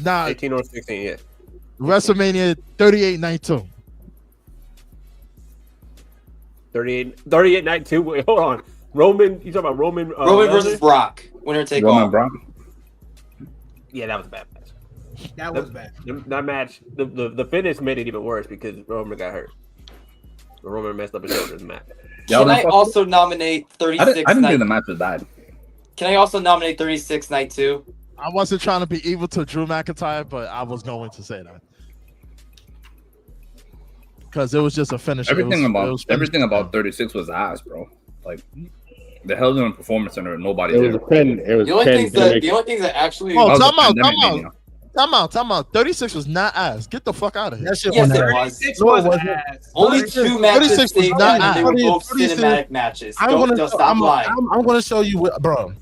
Nah, 18 or 16, yeah. WrestleMania 38 night 2. 38 night 2. Wait, hold on. Roman, you talking about Roman? Roman versus Brock. Winner take all. Roman Brock. Yeah, that was a bad match. That was bad. That match, the finish made it even worse because Roman got hurt. Roman messed up his shoulder in the match. Can I also nominate 36? I didn't night? think the match was bad. Can I also nominate 36 night 2? I wasn't trying to be evil to Drew McIntyre, but I was going to say that. Because it was just a finish. Everything about 36 was ass, bro. Like the hell in a performance center, nobody It there. was 10. It was The only 10. things that actually. Oh, That was time out. 36 was not ass. Get the fuck out of here. That shit Yes, wasn't it ass. was. No, it wasn't. Only 2 matches 36 was stayed not and they were ass. both 36 cinematic matches. I'm Don't gonna stop lying. I'm gonna show you, bro.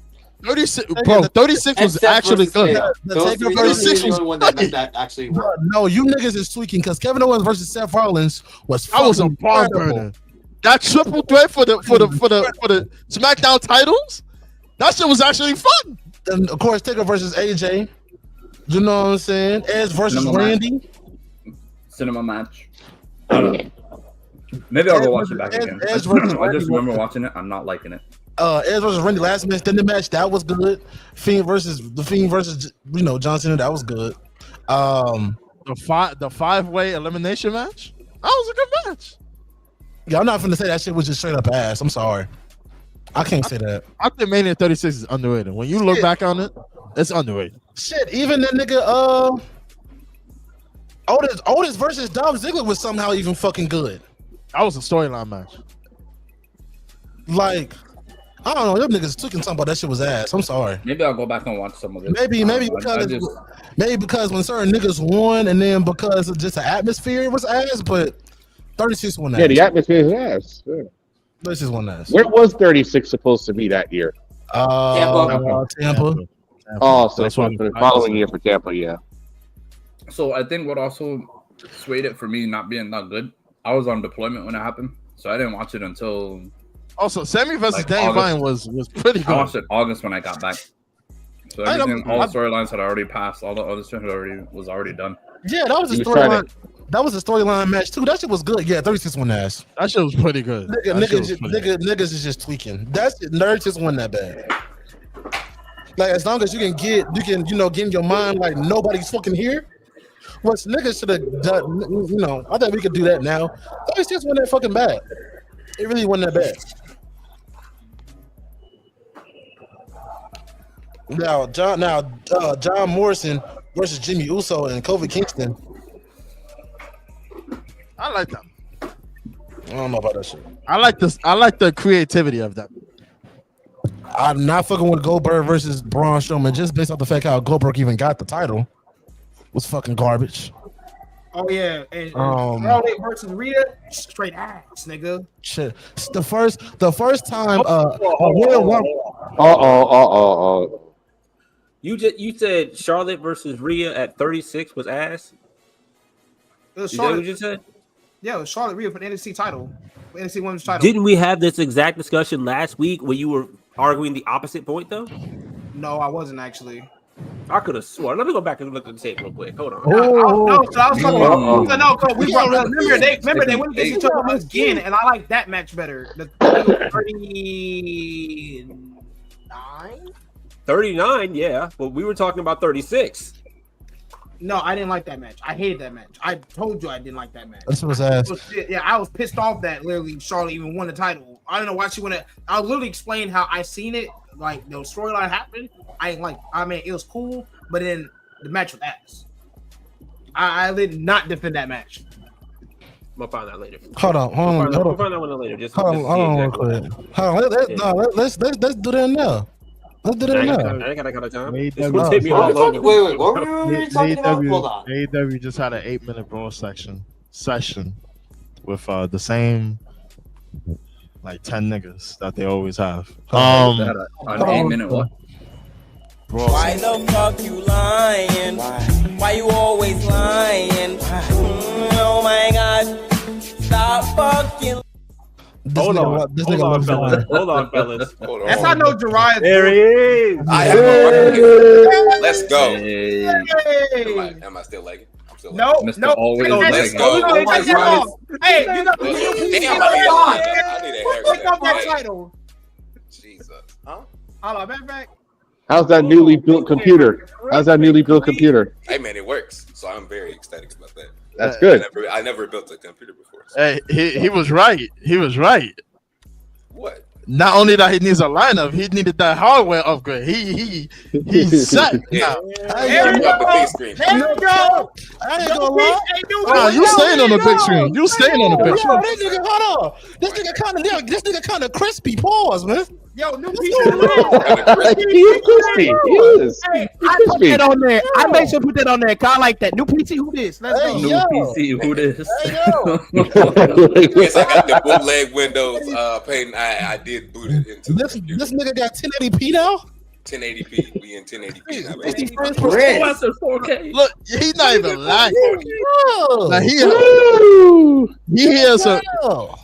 36, bro. 36 And was Seth actually versus good. Taker. The Those Taker three versus are the 36 only one that actually Bro, worked. no, you niggas is tweaking because Kevin Owens versus Seth Rollins was That was a fucking barn terrible. burner. That triple threat for the SmackDown titles. That shit was actually fun. Then of course Taker versus AJ. You know what I'm saying? Edge versus Cinema Randy. Cinema match. Maybe I'll go watch it back again. I Edge versus just Randy remember was- watching it. I'm not liking it. Edge versus Randy last minute extended match, that was good. Fiend versus John Cena, that was good. The the five-way elimination match. That was a good match. Yeah, I'm not finna say that shit was just straight up ass. I'm sorry. I can't say that. I think Mania 36 is underrated. When you look back on it, it's underrated. Shit, even that nigga Otis versus Dolph Ziggler was somehow even fucking good. That was a storyline match. Like, I don't know, them niggas talking about that shit was ass. I'm sorry. Maybe I'll go back and watch some of it. Maybe because when certain niggas won, and then because of just the atmosphere it was ass, but 36 won ass. Yeah, the atmosphere is ass. Yeah. 36 won ass. Where was 36 supposed to be that year? Tampa. Oh, so that's what the following year for Tampa, yeah. So I think what also swayed it for me not being that good, I was on deployment when it happened, so I didn't watch it until. Also, Sammy versus Daniel Bryan was pretty good. I watched it August when I got back. So everything, all the storylines had already passed. All the other shit was already done. Yeah, that was a storyline. That was a storyline match too. That shit was good. Yeah, 36 won ass. That shit was pretty good. Niggas is just tweaking. That shit, nerds just wasn't that bad. Like as long as you can get in your mind like nobody's fucking here. What niggas should have done, I think we could do that now. 36 wasn't that fucking bad. It really wasn't that bad. Now, John Morrison versus Jimmy Uso and Kofi Kingston. I like that. I don't know about that shit. I like this. I like the creativity of that. I'm not fucking with Goldberg versus Braun Strowman just based off the fact how Goldberg even got the title. Was fucking garbage. Oh yeah, and Charlotte versus Rhea, straight ass, nigga. Shit, the first time. You said Charlotte versus Rhea at 36 was ass. Is that what you just said? Yeah, it was Charlotte Rhea for the NXT title, NXT Women's title. Didn't we have this exact discussion last week where you were arguing the opposite point though? No, I wasn't actually. I could have sworn. Let me go back and look at the tape real quick. Hold on. No, so I was talking about. Remember they went against each other again, and I like that match better. The 39, yeah. But we were talking about 36. No, I didn't like that match. I hated that match. I told you I didn't like that match. This was ass. Yeah, I was pissed off that literally Charlotte even won the title. I don't know why she won it. I'll literally explain how I seen it. Like the storyline happened. I mean, it was cool, but then the match was ass. I did not defend that match. We'll find out later. Hold on. We'll find out later. Hold on. Let's do that now. Let's do that now. I ain't got time. Wait, what were we talking about? Hold on. AEW just had an 8-minute brawl session with the same like 10 niggas that they always have. An 8-minute what? Why the fuck you lying? Why you always lying? Oh my god. Stop fucking. Hold on, fellas. That's how I know Jiraiya. There he is. Let's go. Hey. Am I still lagging? No. Let's go. Hey, you got I need a haircut. pick up that title. Jesus. Huh? Hold on, matter of fact. How's that newly built computer? Hey man, it works. So I'm very ecstatic about that. That's good. I never built a computer before. So. Hey, he was right. He was right. What? Not only that he needs a lineup, he needed that hardware upgrade. He's set now. There you go. I ain't gonna lie. You staying on the big screen. You staying on the big screen. Hold on. This nigga kind of crispy. Pause, man. Yo, new PC. He is crispy. He is. Hey, I put that on there. I made sure to put that on there. Cause I like that. New PC, who this? Let's go. New PC, who this? Yes, I got the bootleg Windows paint. I did boot it into this nigga got 1080p now? 1080p. We in 1080p now. 60 frames per second. 4K. Look, he's not even lying. Now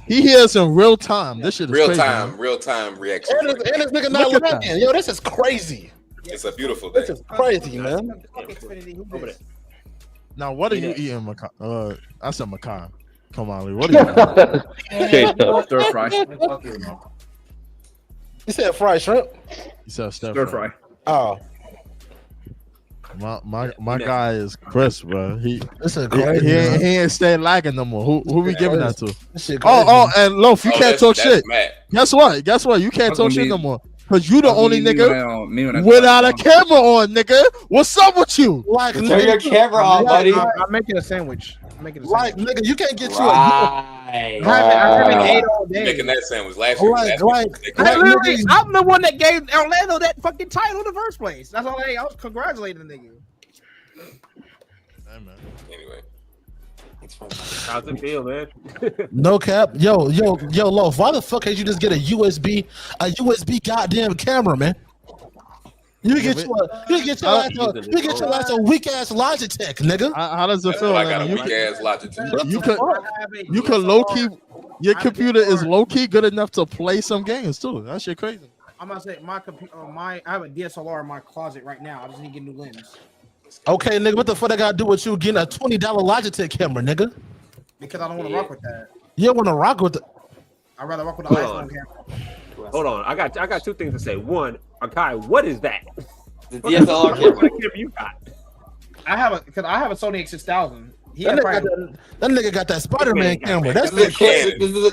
he hears in real time. This shit is real crazy, time reaction. And this nigga not lagging. Yo, this is crazy. It's a beautiful day. This is crazy, man. Now, what are you eating, Makai? I said Makai. Come on, Lee. What are you eating? Stir fry. You said fried shrimp? You said stir fry. Oh. My guy is Chris, bro. He ain't staying lagging no more. Who we giving that to? And Loaf, you can't talk shit. Matt. Guess what? You can't talk shit no more. Cause you the only nigga without a camera on, nigga. What's up with you? Like, turn your camera on, buddy. I'm making a sandwich. Like, nigga, you can't get you a. Right. I haven't ate all day. Making that sandwich last year. I'm the one that gave Orlando that fucking title in the first place. That's all. I was congratulating the nigga. Anyway. How's it feel, man? No cap, yo, Loaf. Why the fuck can't you just get a USB goddamn camera, man? You get your ass a weak ass Logitech, nigga. How does it feel? I got a weak ass Logitech. You could low key. Your computer is low key good enough to play some games too. That shit crazy. I'm gonna say my computer. I have a DSLR in my closet right now. I just need to get new lens. Okay, nigga, what the fuck I gotta do with you getting a $20 Logitech camera, nigga? Because I don't want to rock with that. You don't want to rock with the. I'd rather rock with the iPhone camera. Hold on, I got two things to say. One, Akai, what is that? The DSLR camera. What camera you got? I have a Sony A6000. That nigga got that Spider-Man camera. That's the Canon. This is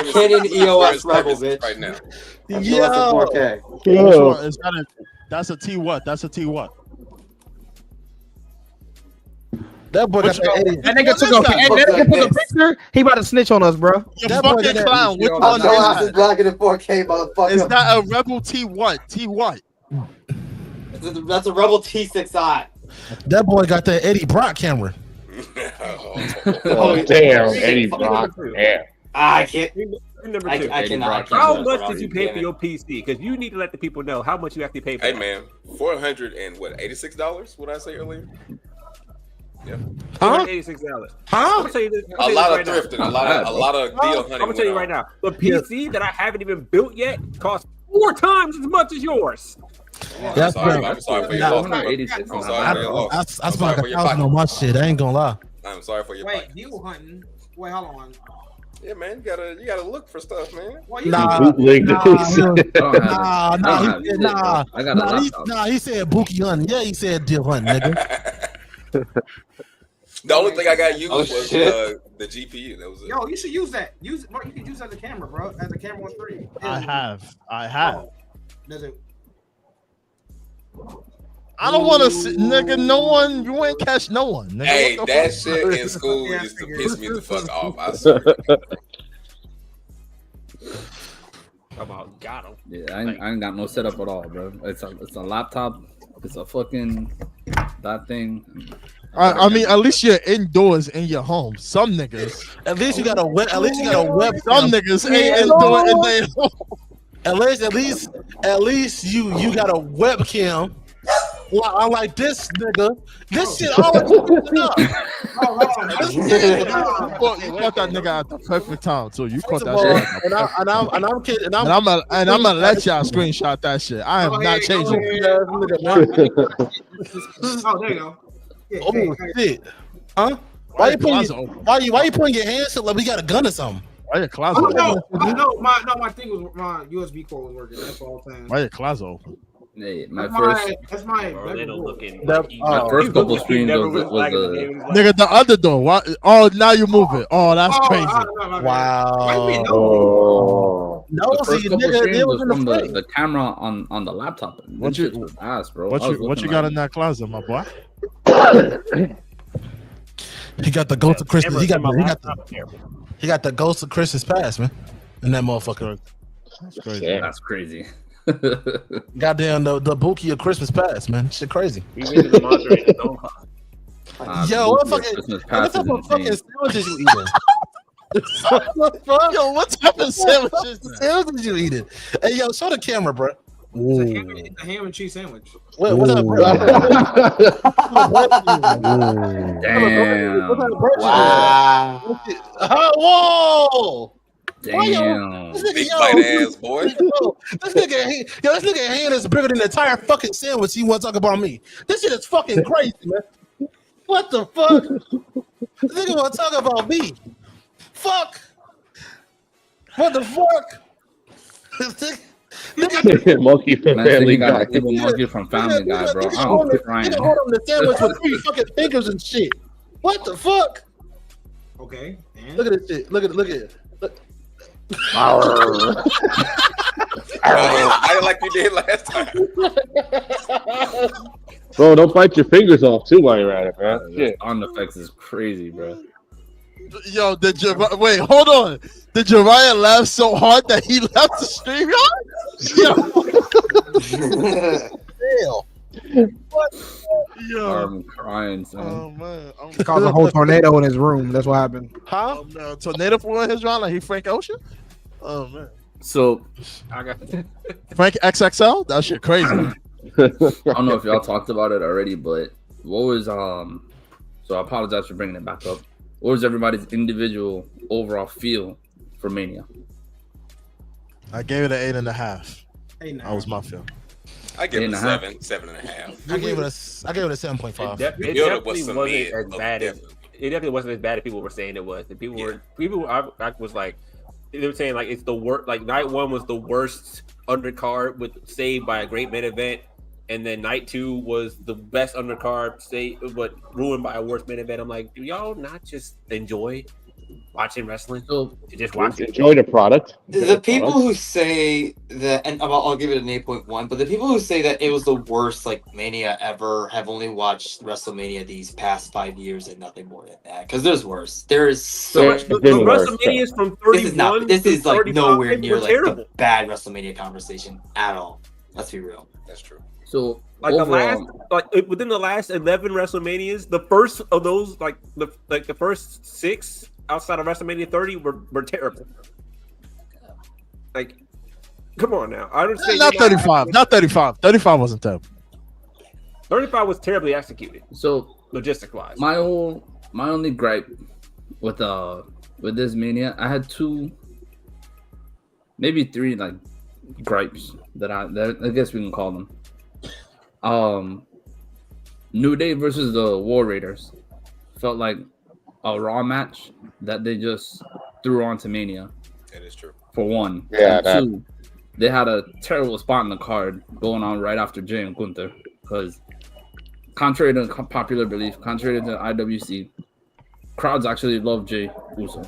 a Canon EOS Rebel, bitch. Right now. Yo. 4K. That's a T what? That's a T what? That boy got that. That nigga took a picture. He about to snitch on us, bro. That fucking clown. Which one is blocking in 4K, motherfucker? Is that a Rebel T what? T what? That's a Rebel T6i. That boy got that Eddie Brock camera. Oh, damn, Eddie Brock. Damn. I can't. I cannot. How much did you pay for your PC? Because you need to let the people know how much you actually pay for. Hey man, $486. What I say earlier? Yeah. Huh? $86. I'm gonna tell you this. A lot of thrifting, a lot of deal hunting. I'm gonna tell you right now, the PC that I haven't even built yet costs 4 times as much as yours. That's I'm sorry for your loss. I spent like $1,000 on my shit. I ain't gonna lie. I'm sorry for your loss. Wait, deal hunting. Wait, hold on. Yeah, man, you gotta look for stuff, man. He said bookie hunting. Yeah, he said deal hunting, nigga. The only thing I got used was the GPU. That was it. Yo, you should use that. You can use it as a camera, bro. As a camera on screen. I have. Does it? I don't want to see, nigga. No one, you ain't catch no one. Nigga. Hey, that shit in school used to piss me the fuck off. I swear. About got him. Yeah, I ain't got no setup at all, bro. It's a laptop. It's a fucking that thing. I mean, at least you're indoors in your home. Some niggas. At least you got a web. Some niggas ain't indoors in their home. At least you got a webcam. Well, I like this nigga. This shit always up. You caught that nigga at the perfect time too. You caught that shit. And I'm kidding. And I'm gonna let y'all screenshot that shit. I am not changing. Oh, there you go. Yeah, oh shit. Huh? Why you putting your hands up like we got a gun or something? Why your closet? My thing was my USB cord was working. That's all I'm saying. Why your closet open? Hey, my first couple streams was the nigga the other door. Why? Oh, now you move it. Oh, that's crazy. Wow. No, the first couple streams was from the camera on the laptop. What you ass, bro? What you got in that closet, my boy? He got the ghost of Christmas. He got the ghost of Christmas past, man. And that motherfucker. That's crazy. That's crazy. Goddamn the Buki of Christmas past, man. Shit crazy. Yo, what fucking sandwiches you eating? Yo, what type of sandwiches you eating? Hey, yo, show the camera, bro. It's a ham and cheese sandwich. What's up, bro? Damn. Wow. Whoa. Damn. Big fight ass boy. This nigga hand is bigger than the entire fucking sandwich. He want to talk about me. This shit is fucking crazy, man. What the fuck? This nigga want to talk about me. Fuck. What the fuck? Monkey from Man, I think Family he got Guy. an evil monkey from Family Guy, bro. I'm Hold crying. on the sandwich with 3 fucking fingers and shit. What the fuck? Okay. Look at this shit. Look at it. Look. I didn't like you did last time. Bro, don't bite your fingers off too while you're at it, man. Shit. On effects is crazy, bro. Yo, wait, hold on. Did Jariah laugh so hard that he left the stream, yo? What? Yo. I'm crying, son. Oh man, He caused a whole tornado in his room. That's what happened. Huh? No, tornado for his round like he Frank Ocean. Oh man. So I got Frank XXL. That shit crazy. I don't know if y'all talked about it already, but what was so I apologize for bringing it back up. What was everybody's individual overall feel for Mania? I gave it an 8.5. That was my feel. I give it a 8.5. 7.5. I gave it a 7.5. It definitely wasn't as bad as it definitely wasn't as bad as people were saying it was. And people I was like, they were saying like it's the worst. Like night 1 was the worst undercard with saved by a great main event, and then night 2 was the best undercard saved but ruined by a worse main event. I'm like, do y'all not just enjoy watching wrestling? So just watch it. Enjoy the product. The people who say that, and I'll give it an 8.1, but the people who say that it was the worst like Mania ever have only watched WrestleMania these past 5 years and nothing more than that. Because there's worse. There is so much. The WrestleManias from 31. This is like 35 nowhere near were like terrible. the bad WrestleMania conversation at all. Let's be real. That's true. So Like within the last 11 WrestleManias, the first of those the first 6 outside of WrestleMania 30 were terrible. Like, come on now. I don't say Not 35. Not 35. 35 wasn't terrible. 35 was terribly executed. So logistic wise, my only gripe with this Mania, I had 2, maybe 3 like gripes that I guess we can call them. New Day versus the War Raiders felt like a Raw match that they just threw onto Mania. That is true. For 1, Yeah, and 2, they had a terrible spot in the card going on right after Jay and Gunther because, contrary to popular belief, contrary to IWC, crowds actually love Jay Uso.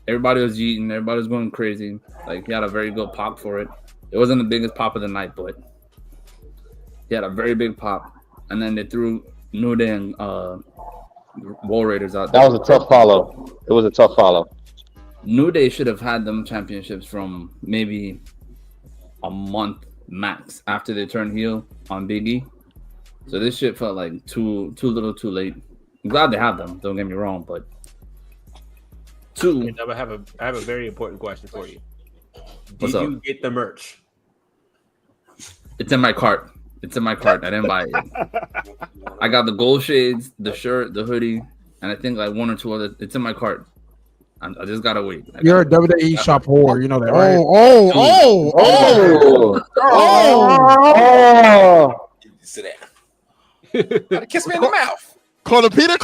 Everybody was eating, everybody was going crazy. Like, he had a very good pop for it. It wasn't the biggest pop of the night, but he had a very big pop. And then they threw New Day and War Raiders out there. That was a tough follow. It was a tough follow. New Day should have had them championships from maybe a month max after they turned heel on Big E. So this shit felt like too little, too late. I'm glad they have them. Don't get me wrong, but 2. I have a very important question for you. What's Did up? you get the merch? It's in my cart. It's in my cart. I didn't buy it. I got the gold shades, the shirt, the hoodie, and I think like 1 or 2 other. It's in my cart. I just gotta wait. You're a WWE shop whore. You know that, right? Oh. Sit down. Kiss me in the mouth. Call the Peter?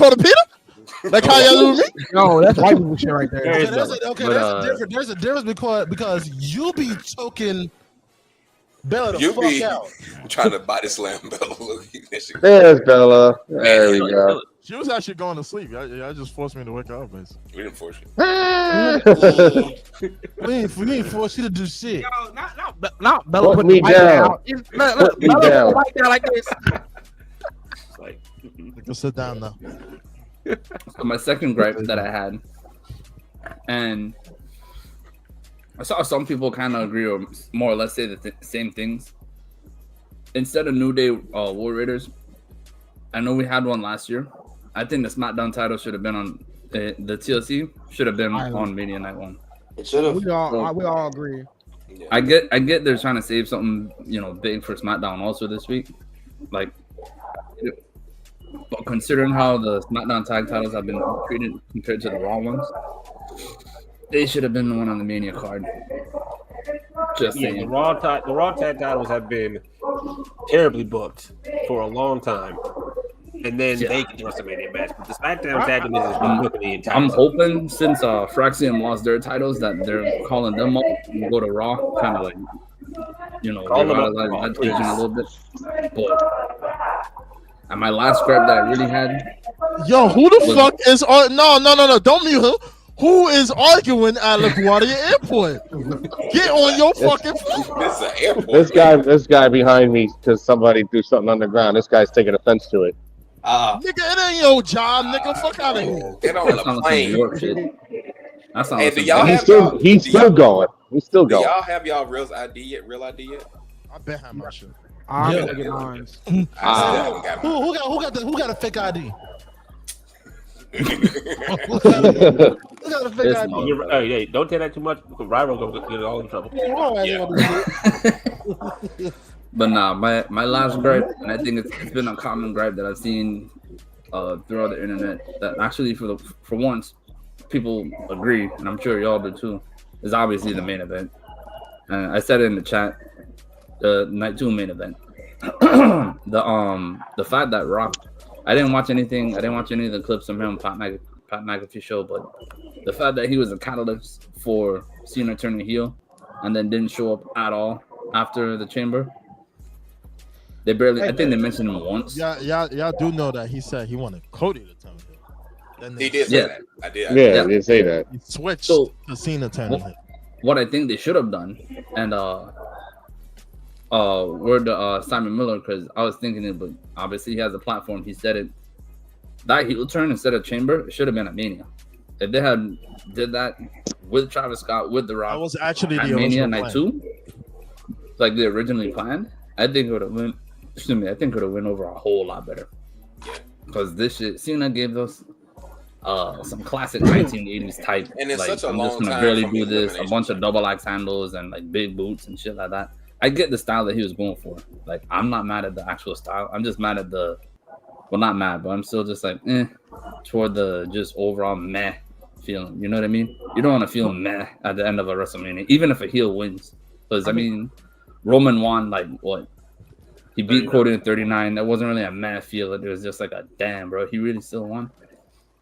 Like how y'all do me? No, that's white people shit right there. There's a difference because you be choking Bella the You fuck be out. trying to body slam Bella. Look, that shit- There's Bella. There we go. She was actually going to sleep. Y'all just forced me to wake her up, basically. We didn't force you. We ain't force you to do shit. Not Bella Put put me the mic down. down. Put me Bella down. put the mic down like this. Like, Go sit down now. So my second gripe that I had, and I saw some people kind of agree or more or less say the same things. Instead of New Day War Raiders, I know we had one last year. I think the SmackDown title should have been on the TLC should have been on Mania Night 1. It should have. We all agree. I get they're trying to save something, big for SmackDown also this week. Like, but considering how the SmackDown tag titles have been treated compared to the Raw ones, they should have been the one on the Mania card. Just saying. the Raw tag titles have been terribly booked for a long time, and then they get the WrestleMania match. But the SmackDown tag division has been booking the entire. I'm hoping since Fraxium lost their titles that they're calling them up and go to Raw, kind of like revitalize that division a little bit. But and my last gripe that I really had. Yo, who the fuck is no, don't mute him. Who is arguing at LaGuardia Airport? Get on your fucking phone. This guy behind me because somebody threw something on the ground. This guy's taking offense to it. Nigga, it ain't your job, nigga. Fuck out of here. Get on the plane. That's not. Hey, do y'all have he's still going. He's still going. Do y'all have y'all real ID yet? I bet have my shit. I'm gonna get mine. Who got a fake ID? Who got a fake ID? Hey, don't tell that too much because Ryro gonna get all in trouble. But nah, my last gripe, and I think it's been a common gripe that I've seen throughout the internet, that actually for once people agree, and I'm sure y'all do too, is obviously the main event. I said it in the chat, the night 2 main event. The fact that Rock, I didn't watch any of the clips from him, Pat McAfee show, but the fact that he was a catalyst for Cena turning heel and then didn't show up at all after the Chamber. They barely, I think they mentioned him once. Y'all do know that he said he wanted Cody to turn heel. He did say that. I did. Yeah, they say that. He switched to Cena turning heel. What I think they should have done, and word Simon Miller, because I was thinking it, but obviously he has a platform. He said it. That heel turn instead of Chamber, it should have been at Mania. If they had did that with Travis Scott, with The Rock, that was actually at the Mania original night plan. 2, like they originally planned, I think it would have went. Excuse me, I think it would have went over a whole lot better. Because this shit, Cena gave us some classic 1980s type. And it's like, such a I'm long just gonna time barely from do this, a elimination. bunch of double axe handles and like big boots and shit like that. I get the style that he was going for. Like, I'm not mad at the actual style. I'm just mad at not mad, but I'm still just like, toward the just overall meh feeling. You know what I mean? You don't want to feel meh at the end of a WrestleMania, even if a heel wins. Because, I mean, Roman won, like, what? He beat Cody in 39. That wasn't really a meh feel. It was just like a damn, bro. He really still won.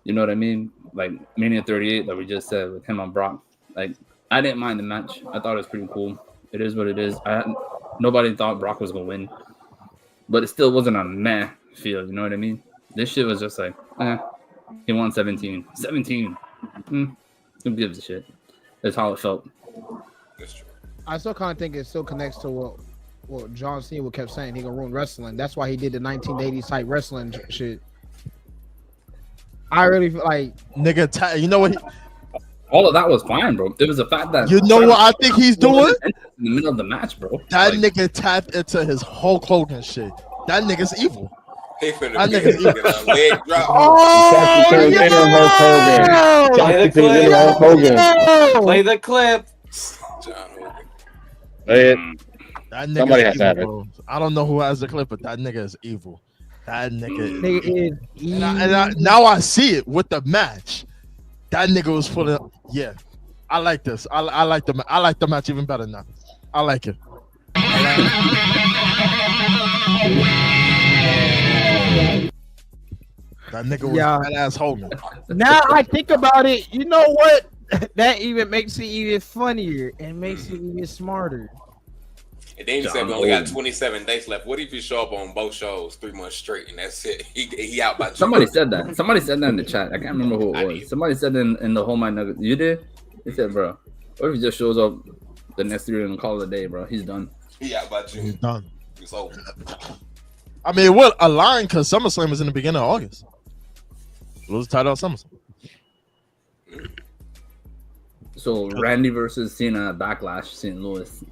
You know what I mean? Like, Mania 38, like we just said, with him on Brock. Like, I didn't mind the match. I thought it was pretty cool. It is what it is. Nobody thought Brock was gonna win, but it still wasn't a meh feel. You know what I mean? This shit was just like, he won 17. Who gives a shit? That's how it felt. I still kind of think it still connects to what John Cena kept saying. He gonna ruin wrestling. That's why he did the 1980s type wrestling shit. I really feel like nigga. You know what? All of that was fine, bro. It was the fact that You know what I think he's doing? in the middle of the match, bro. That nigga tapped into his Hulk Hogan shit. That nigga's evil. He finna That be nigga's get a leg drop. Play the clip. That nigga Somebody is has to evil, have it. bro. I don't know who has the clip, but that nigga is evil. That nigga is evil. Now I see it with the match. That nigga was pulling. Yeah, I like this. I like the match even better now. I like it. That nigga was badass Hogan. now I think about it, you know what? That even makes it even funnier and makes it even smarter. And then you said we only got 27 days left. What if you show up on both shows 3 months straight and that's it? He out by June. Somebody said that. Somebody said that in the chat. I can't remember who it was. Somebody said in the whole mind nugget. You did? They said, bro, what if he just shows up the next 3 and call it a day, bro? He's done. He out by June. He's done. It's over. I mean, it would align because SummerSlam was in the beginning of August. It was the title of SummerSlam. So Randy versus Cena at Backlash, St. Louis.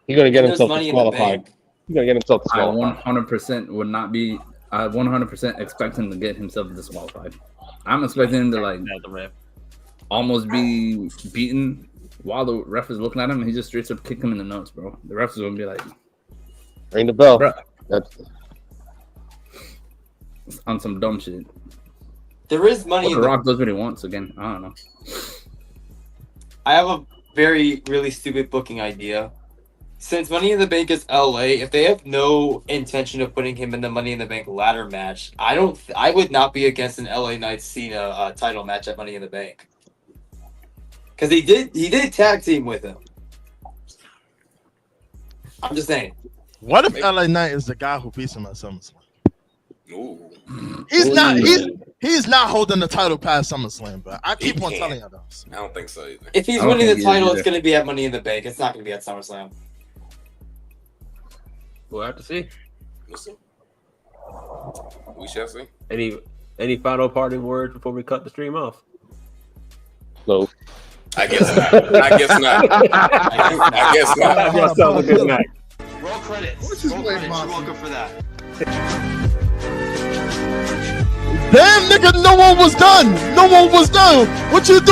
He's gonna get There's himself money in the disqualified. bank. He's gonna get himself I disqualified. 100% would not be. I 100% expect him to get himself disqualified. I'm expecting him to like almost be beaten while the ref is looking at him, and he just straight up kick him in the nuts, bro. The ref is gonna be like, Ring the bell. Bro. That's on some dumb shit. There is money Well, in the the Rock does what he wants again. I don't know. I have a really stupid booking idea. Since Money in the Bank is LA, if they have no intention of putting him in the Money in the Bank ladder match, I would not be against an LA Knight Cena title match at Money in the Bank. Because he did tag team with him. I'm just saying. What if LA Knight is the guy who beats him at SummerSlam? Ooh. He's not holding the title past SummerSlam, but I keep on telling you those. I don't think so either. If he's winning the title, it's going to be at Money in the Bank. It's not going to be at SummerSlam. We'll have to see. We'll see. We shall see. Any final parting words before we cut the stream off? No. I guess not. I guess not. I guess not. Have yourself a good night. Roll credits. Roll credits. You're welcome for that. Damn, nigga, no one was done. No one was done. What you doing?